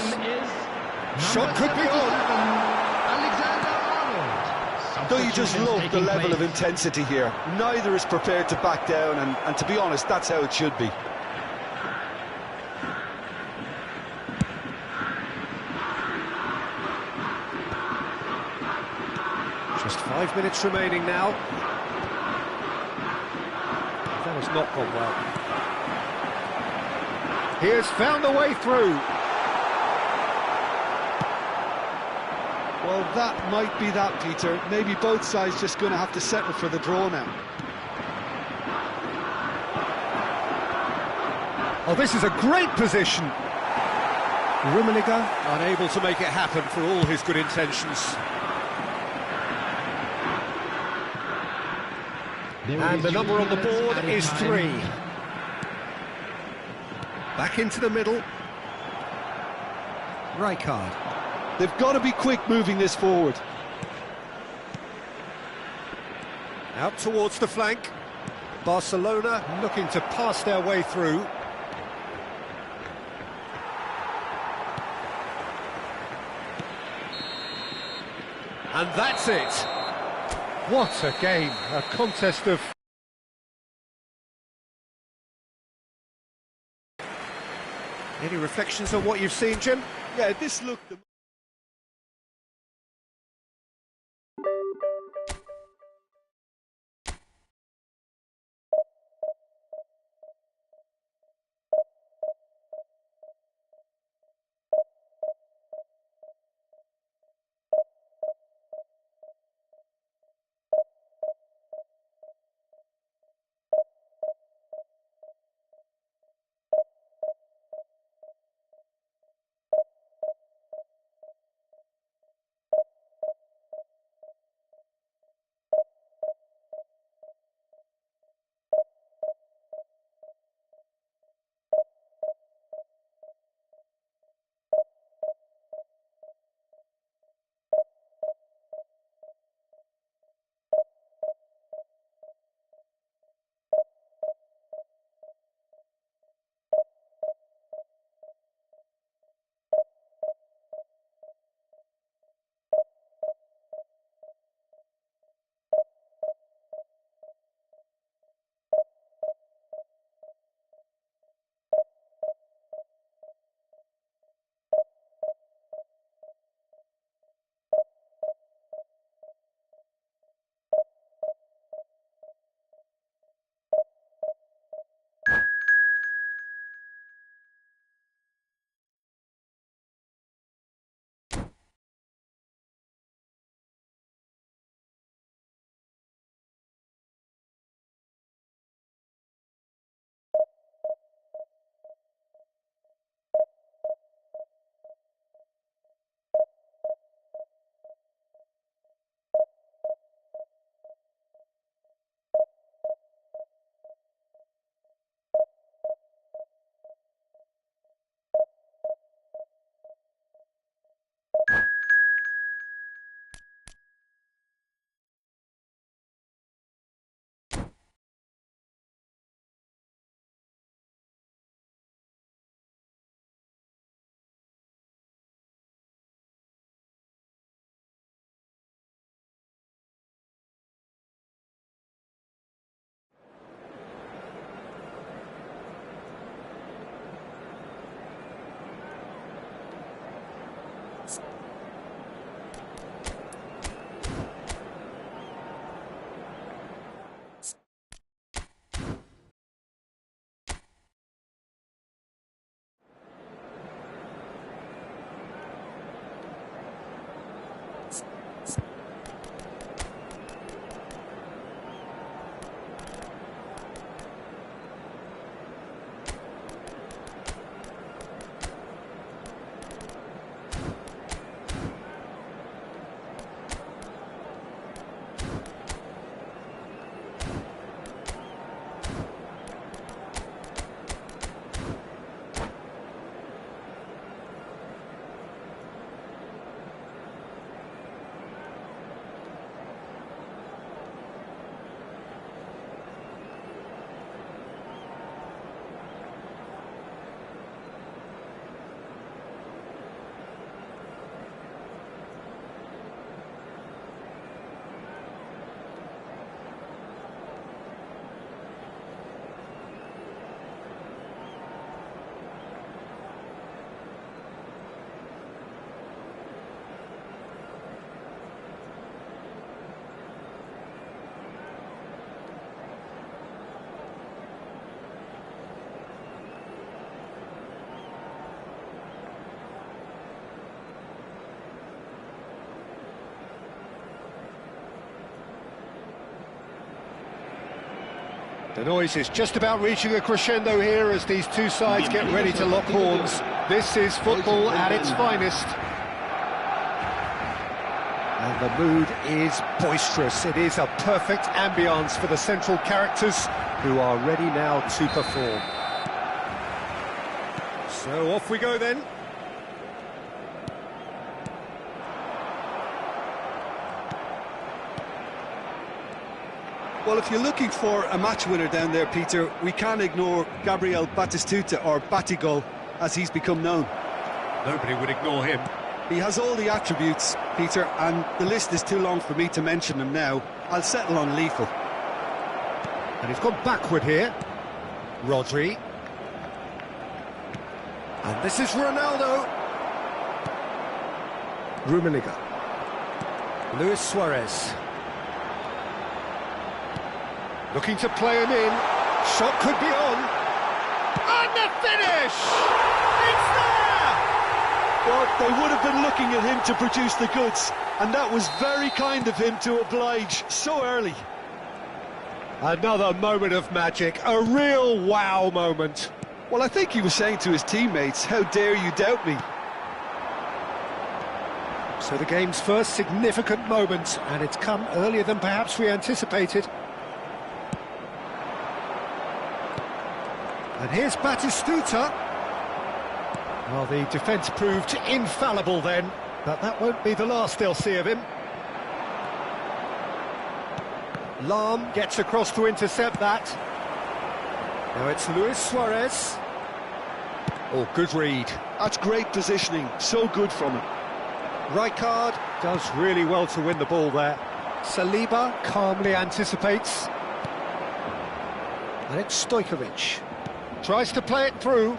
Shot could be on. Alexander-Arnold. Don't you just love the level of intensity here? Neither is prepared to back down, and to be honest, that's how it should be. Just 5 minutes remaining now. That has not gone well. He has found a way through. Well, that might be that, Peter. Maybe both sides just going to have to settle for the draw now. Oh, this is a great position. Rummenigge unable to make it happen for all his good intentions. And the number on the board is 3. Back into the middle. Rijkaard. They've got to be quick moving this forward. Out towards the flank. Barcelona looking to pass their way through. And that's it. What a game, a contest of... Any reflections on what you've seen, Jim? Yeah, this looked... The noise is just about reaching a crescendo here as these two sides get ready to lock horns. This is football at its finest. And the mood is boisterous. It is a perfect ambience for the central characters who are ready now to perform. So off we go then. Well, if you're looking for a match winner down there, Peter, we can't ignore Gabriel Batistuta, or Batigol, as he's become known. Nobody would ignore him. He has all the attributes, Peter, and the list is too long for me to mention them now. I'll settle on lethal. And he's gone backward here. Rodri. And this is Ronaldo. Rummenigge. Luis Suarez. Looking to play him in. Shot could be on. And the finish! It's there! Well, they would have been looking at him to produce the goods, and that was very kind of him to oblige so early. Another moment of magic, a real wow moment. Well, I think he was saying to his teammates, how dare you doubt me? So the game's first significant moment, and it's come earlier than perhaps we anticipated. And here's Batistuta. Well, the defence proved infallible then, but that won't be the last they'll see of him. Lahm gets across to intercept that. Now it's Luis Suarez. Oh, good read. That's great positioning, so good from him. Rijkaard does really well to win the ball there. Saliba calmly anticipates. And it's Stojkovic. Tries to play it through.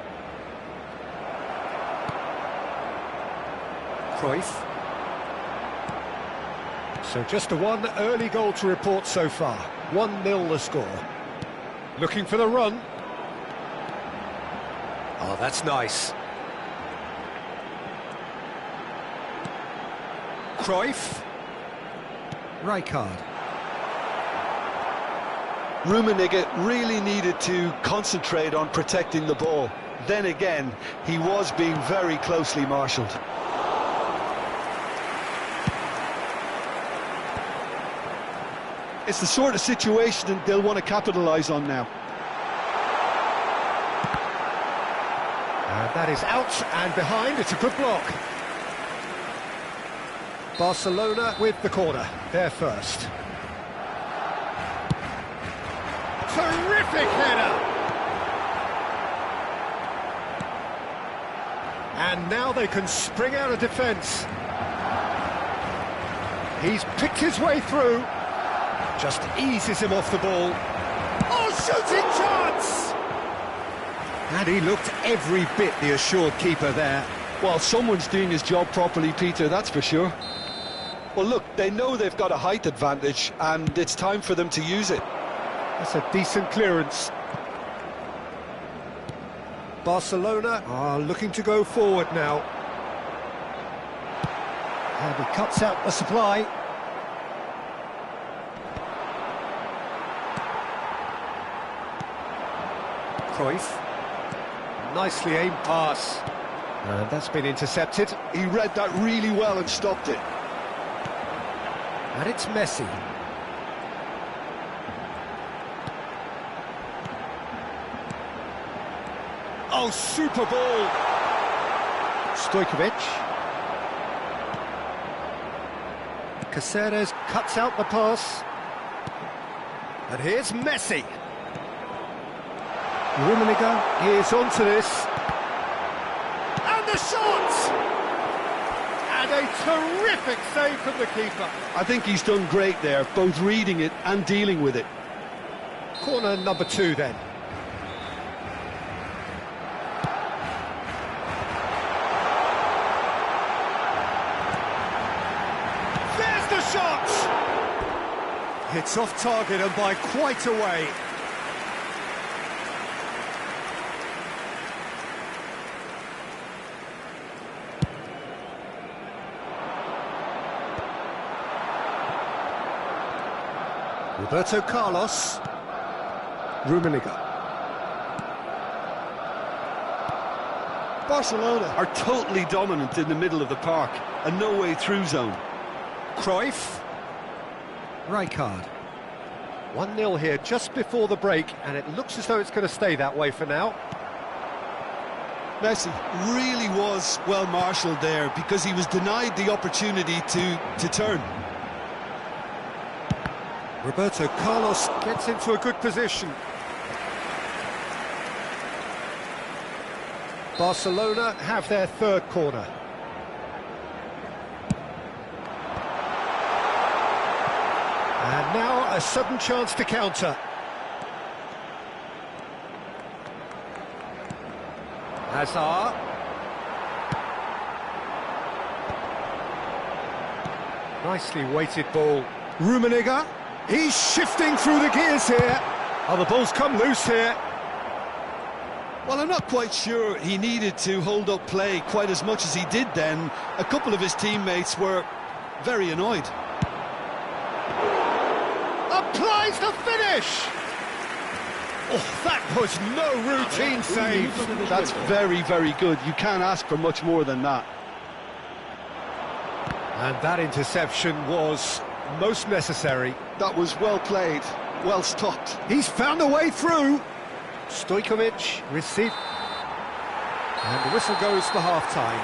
Cruyff. So just a one early goal to report so far. 1-0 the score. Looking for the run. Oh, that's nice. Cruyff. Rijkaard. Rummenigge really needed to concentrate on protecting the ball. Then again, he was being very closely marshalled. It's the sort of situation they'll want to capitalise on now. And that is out and behind. It's a good block. Barcelona with the corner. They're first. Terrific header! And now they can spring out of defence. He's picked his way through. Just eases him off the ball. Oh, shooting chance! And he looked every bit the assured keeper there. Well, someone's doing his job properly, Peter, that's for sure. Well, look, they know they've got a height advantage, and it's time for them to use it. That's a decent clearance. Barcelona are looking to go forward now. And he cuts out the supply. Cruyff. Nicely aimed pass. And that's been intercepted. He read that really well and stopped it. And it's Messi. Oh, super ball! Stojkovic. Caceres cuts out the pass. And here's Messi. Rummenigge is onto this. And the shot! And a terrific save from the keeper. I think he's done great there, both reading it and dealing with it. Corner number 2 then. There's the shot! It's off target and by quite a way. Roberto Carlos. Rummenigge. Barcelona are totally dominant in the middle of the park, a no-way through zone. Cruyff. Rijkaard. 1-0 here just before the break, and it looks as though it's going to stay that way for now. Messi really was well marshalled there because he was denied the opportunity to turn. Roberto Carlos gets into a good position. Barcelona have their third corner. And now a sudden chance to counter. Hazard. Nicely weighted ball. Rummenigge. He's shifting through the gears here. Oh, the ball's come loose here. Well, I'm not quite sure he needed to hold up play quite as much as he did then. A couple of his teammates were very annoyed. Applies the finish! Oh, that was no routine save. That's very, very good. You can't ask for much more than that. And that interception was most necessary. That was well played, well stopped. He's found a way through. Stojkovic received. And the whistle goes for half-time.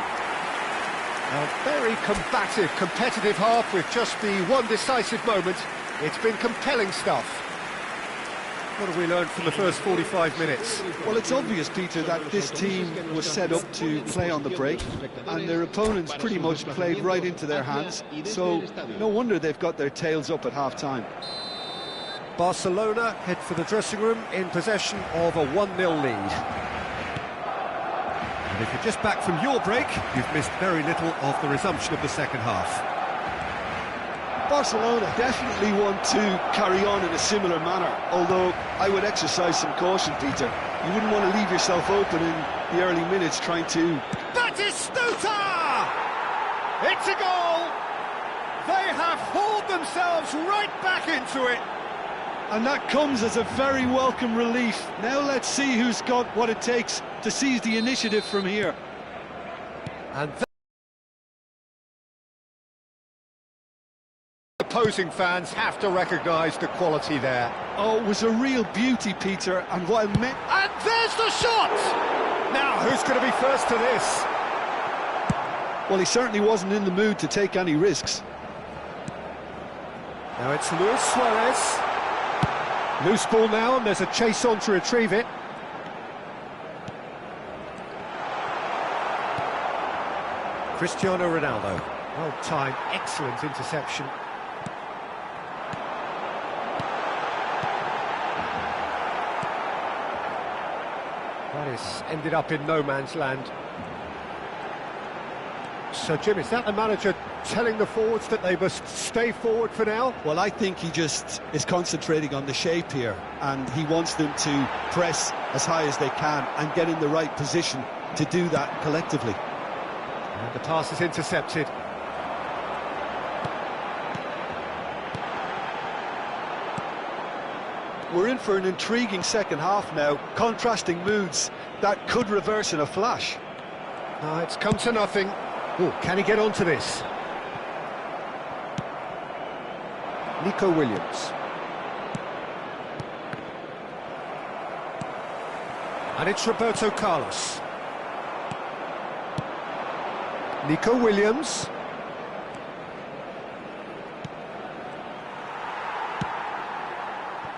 A very combative, competitive half with just the one decisive moment. It's been compelling stuff. What have we learned from the first 45 minutes? Well, it's obvious, Peter, that this team was set up to play on the break, and their opponents pretty much played right into their hands, so no wonder they've got their tails up at half-time. Barcelona head for the dressing room in possession of a 1-0 lead. And if you're just back from your break, you've missed very little of the resumption of the second half. Barcelona definitely want to carry on in a similar manner, although I would exercise some caution, Peter. You wouldn't want to leave yourself open in the early minutes trying to... Batistuta! It's a goal! They have hauled themselves right back into it. And that comes as a very welcome relief. Now let's see who's got what it takes to seize the initiative from here. And opposing fans have to recognise the quality there. Oh, it was a real beauty, Peter, and what I meant... And there's the shot! Now, who's going to be first to this? Well, he certainly wasn't in the mood to take any risks. Now it's Luis Suarez. Loose ball now, and there's a chase on to retrieve it. Cristiano Ronaldo. Well timed, excellent interception. That is ended up in no man's land. So, Jim, is that the manager telling the forwards that they must stay forward for now? Well, I think he just is concentrating on the shape here, and he wants them to press as high as they can and get in the right position to do that collectively. And the pass is intercepted. We're in for an intriguing second half now, contrasting moods that could reverse in a flash. No, it's come to nothing. Oh, can he get onto this? Nico Williams. And it's Roberto Carlos. Nico Williams.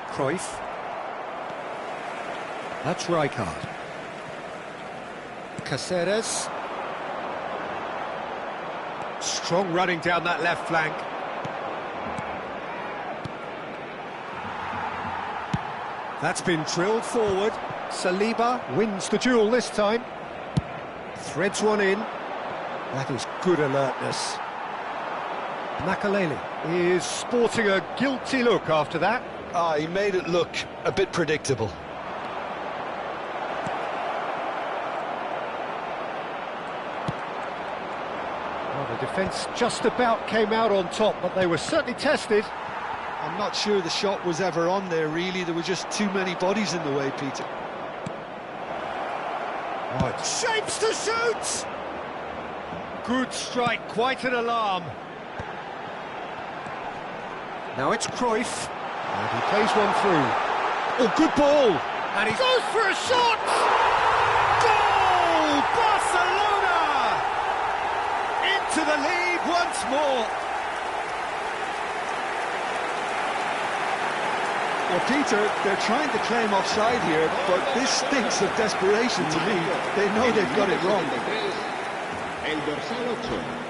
Cruyff. That's Rijkaard. Caceres. Strong running down that left flank. That's been drilled forward. Saliba wins the duel this time. Threads one in. That is good alertness. Maklumin is sporting a guilty look after that. He made it look a bit predictable. Well, the defence just about came out on top, but they were certainly tested. And not sure the shot was ever on there, really. There were just too many bodies in the way, Peter. Oh, it shapes to shoot! Good strike, quite an alarm. Now it's Cruyff, and he plays one through. Oh, good ball! And he goes for a shot! Goal! Barcelona! Into the lead once more. Well, Peter, they're trying to claim offside here, but this stinks of desperation to me. They know they've got it wrong. El dorsal 8.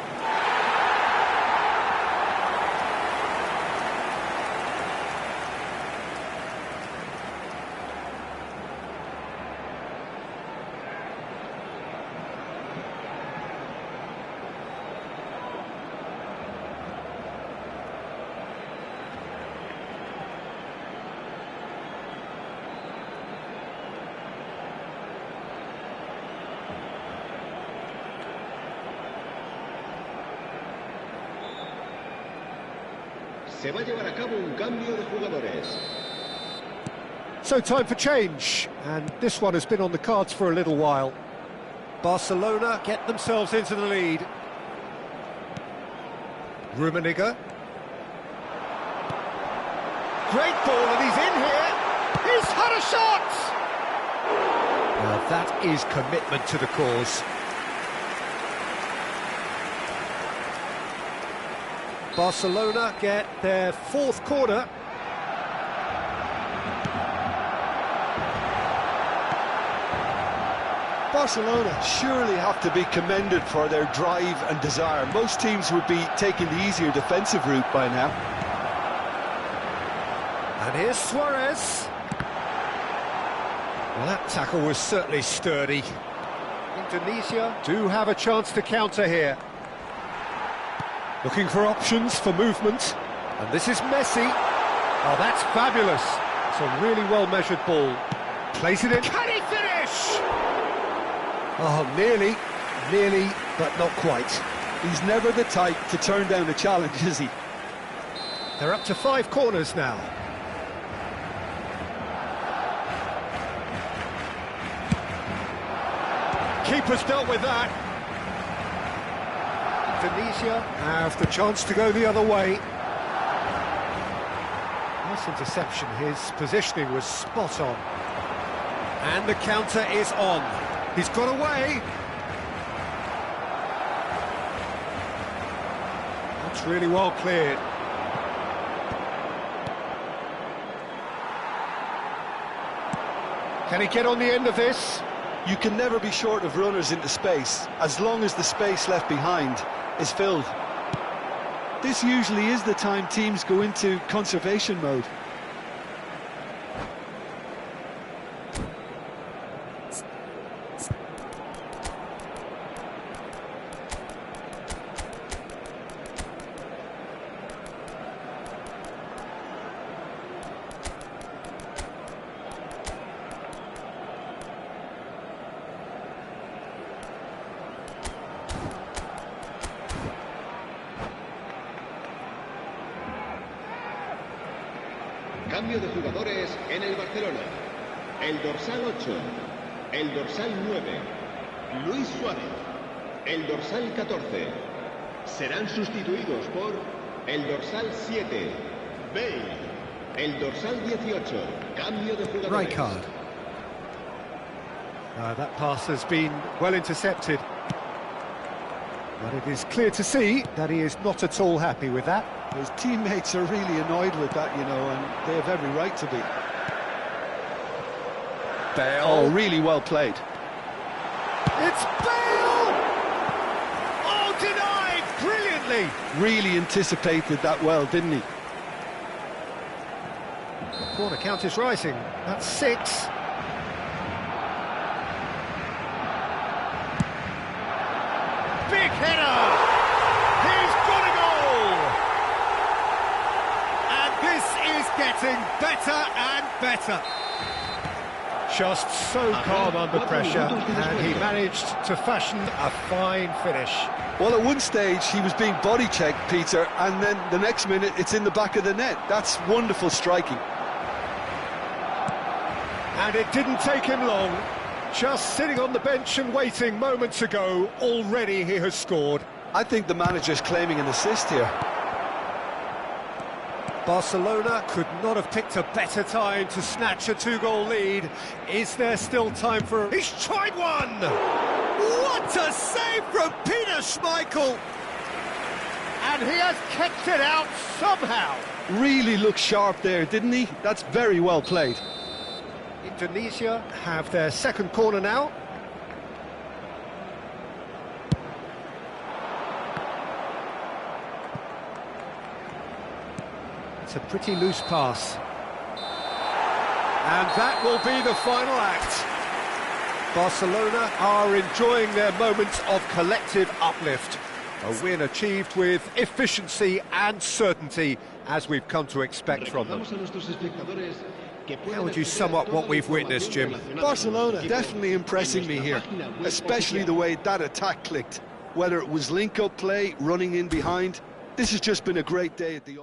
Se va a llevar a cabo un cambio de jugadores. So time for change, and this one has been on the cards for a little while. Barcelona get themselves into the lead. Rummenigge. Great ball, and he's in here. He's had a shot! Now that is commitment to the cause. Barcelona get their fourth corner. Barcelona surely have to be commended for their drive and desire. Most teams would be taking the easier defensive route by now. And here's Suarez. Well, that tackle was certainly sturdy. Indonesia do have a chance to counter here. Looking for options for movement. And this is Messi. Oh, that's fabulous. It's a really well-measured ball. Plays it in. Can he finish? Oh, nearly, but not quite. He's never the type to turn down a challenge, is he? They're up to 5 corners now. Keeper's dealt with that. Indonesia have the chance to go the other way. Nice interception, his positioning was spot on. And the counter is on. He's got away. That's really well cleared. Can he get on the end of this? You can never be short of runners into space, as long as the space left behind is filled. This usually is the time teams go into conservation mode. Cambio de jugadores en el Barcelona. El dorsal 8, el dorsal 9, Luis Suárez, el dorsal 14. Serán sustituidos por el dorsal 7, Bale, el dorsal 18. Cambio de jugadores. Rijkaard. That pass has been well intercepted. But it is clear to see that he is not at all happy with that. His teammates are really annoyed with that, you know, and they have every right to be. Bale. Oh, really well played. It's Bale! Oh, denied brilliantly! Really anticipated that well, didn't he? The corner count is rising. That's 6. Big header! He's got a goal! And this is getting better and better. just so calm under pressure, and he managed to fashion a fine finish. Well, at one stage he was being body checked, Peter, and then the next minute it's in the back of the net. That's wonderful striking. And it didn't take him long. Just sitting on the bench and waiting moments ago, already he has scored. I think the manager's claiming an assist here. Barcelona could not have picked a better time to snatch a two-goal lead. Is there still time for... He's tried one! What a save from Peter Schmeichel! And he has kept it out somehow. Really looked sharp there, didn't he? That's very well played. Indonesia have their second corner now. It's a pretty loose pass. And that will be the final act. Barcelona are enjoying their moments of collective uplift. A win achieved with efficiency and certainty, as we've come to expect from them. How would you sum up what we've witnessed, Jim? Barcelona definitely impressing me here, especially the way that attack clicked. Whether it was link-up play, running in behind, this has just been a great day at the...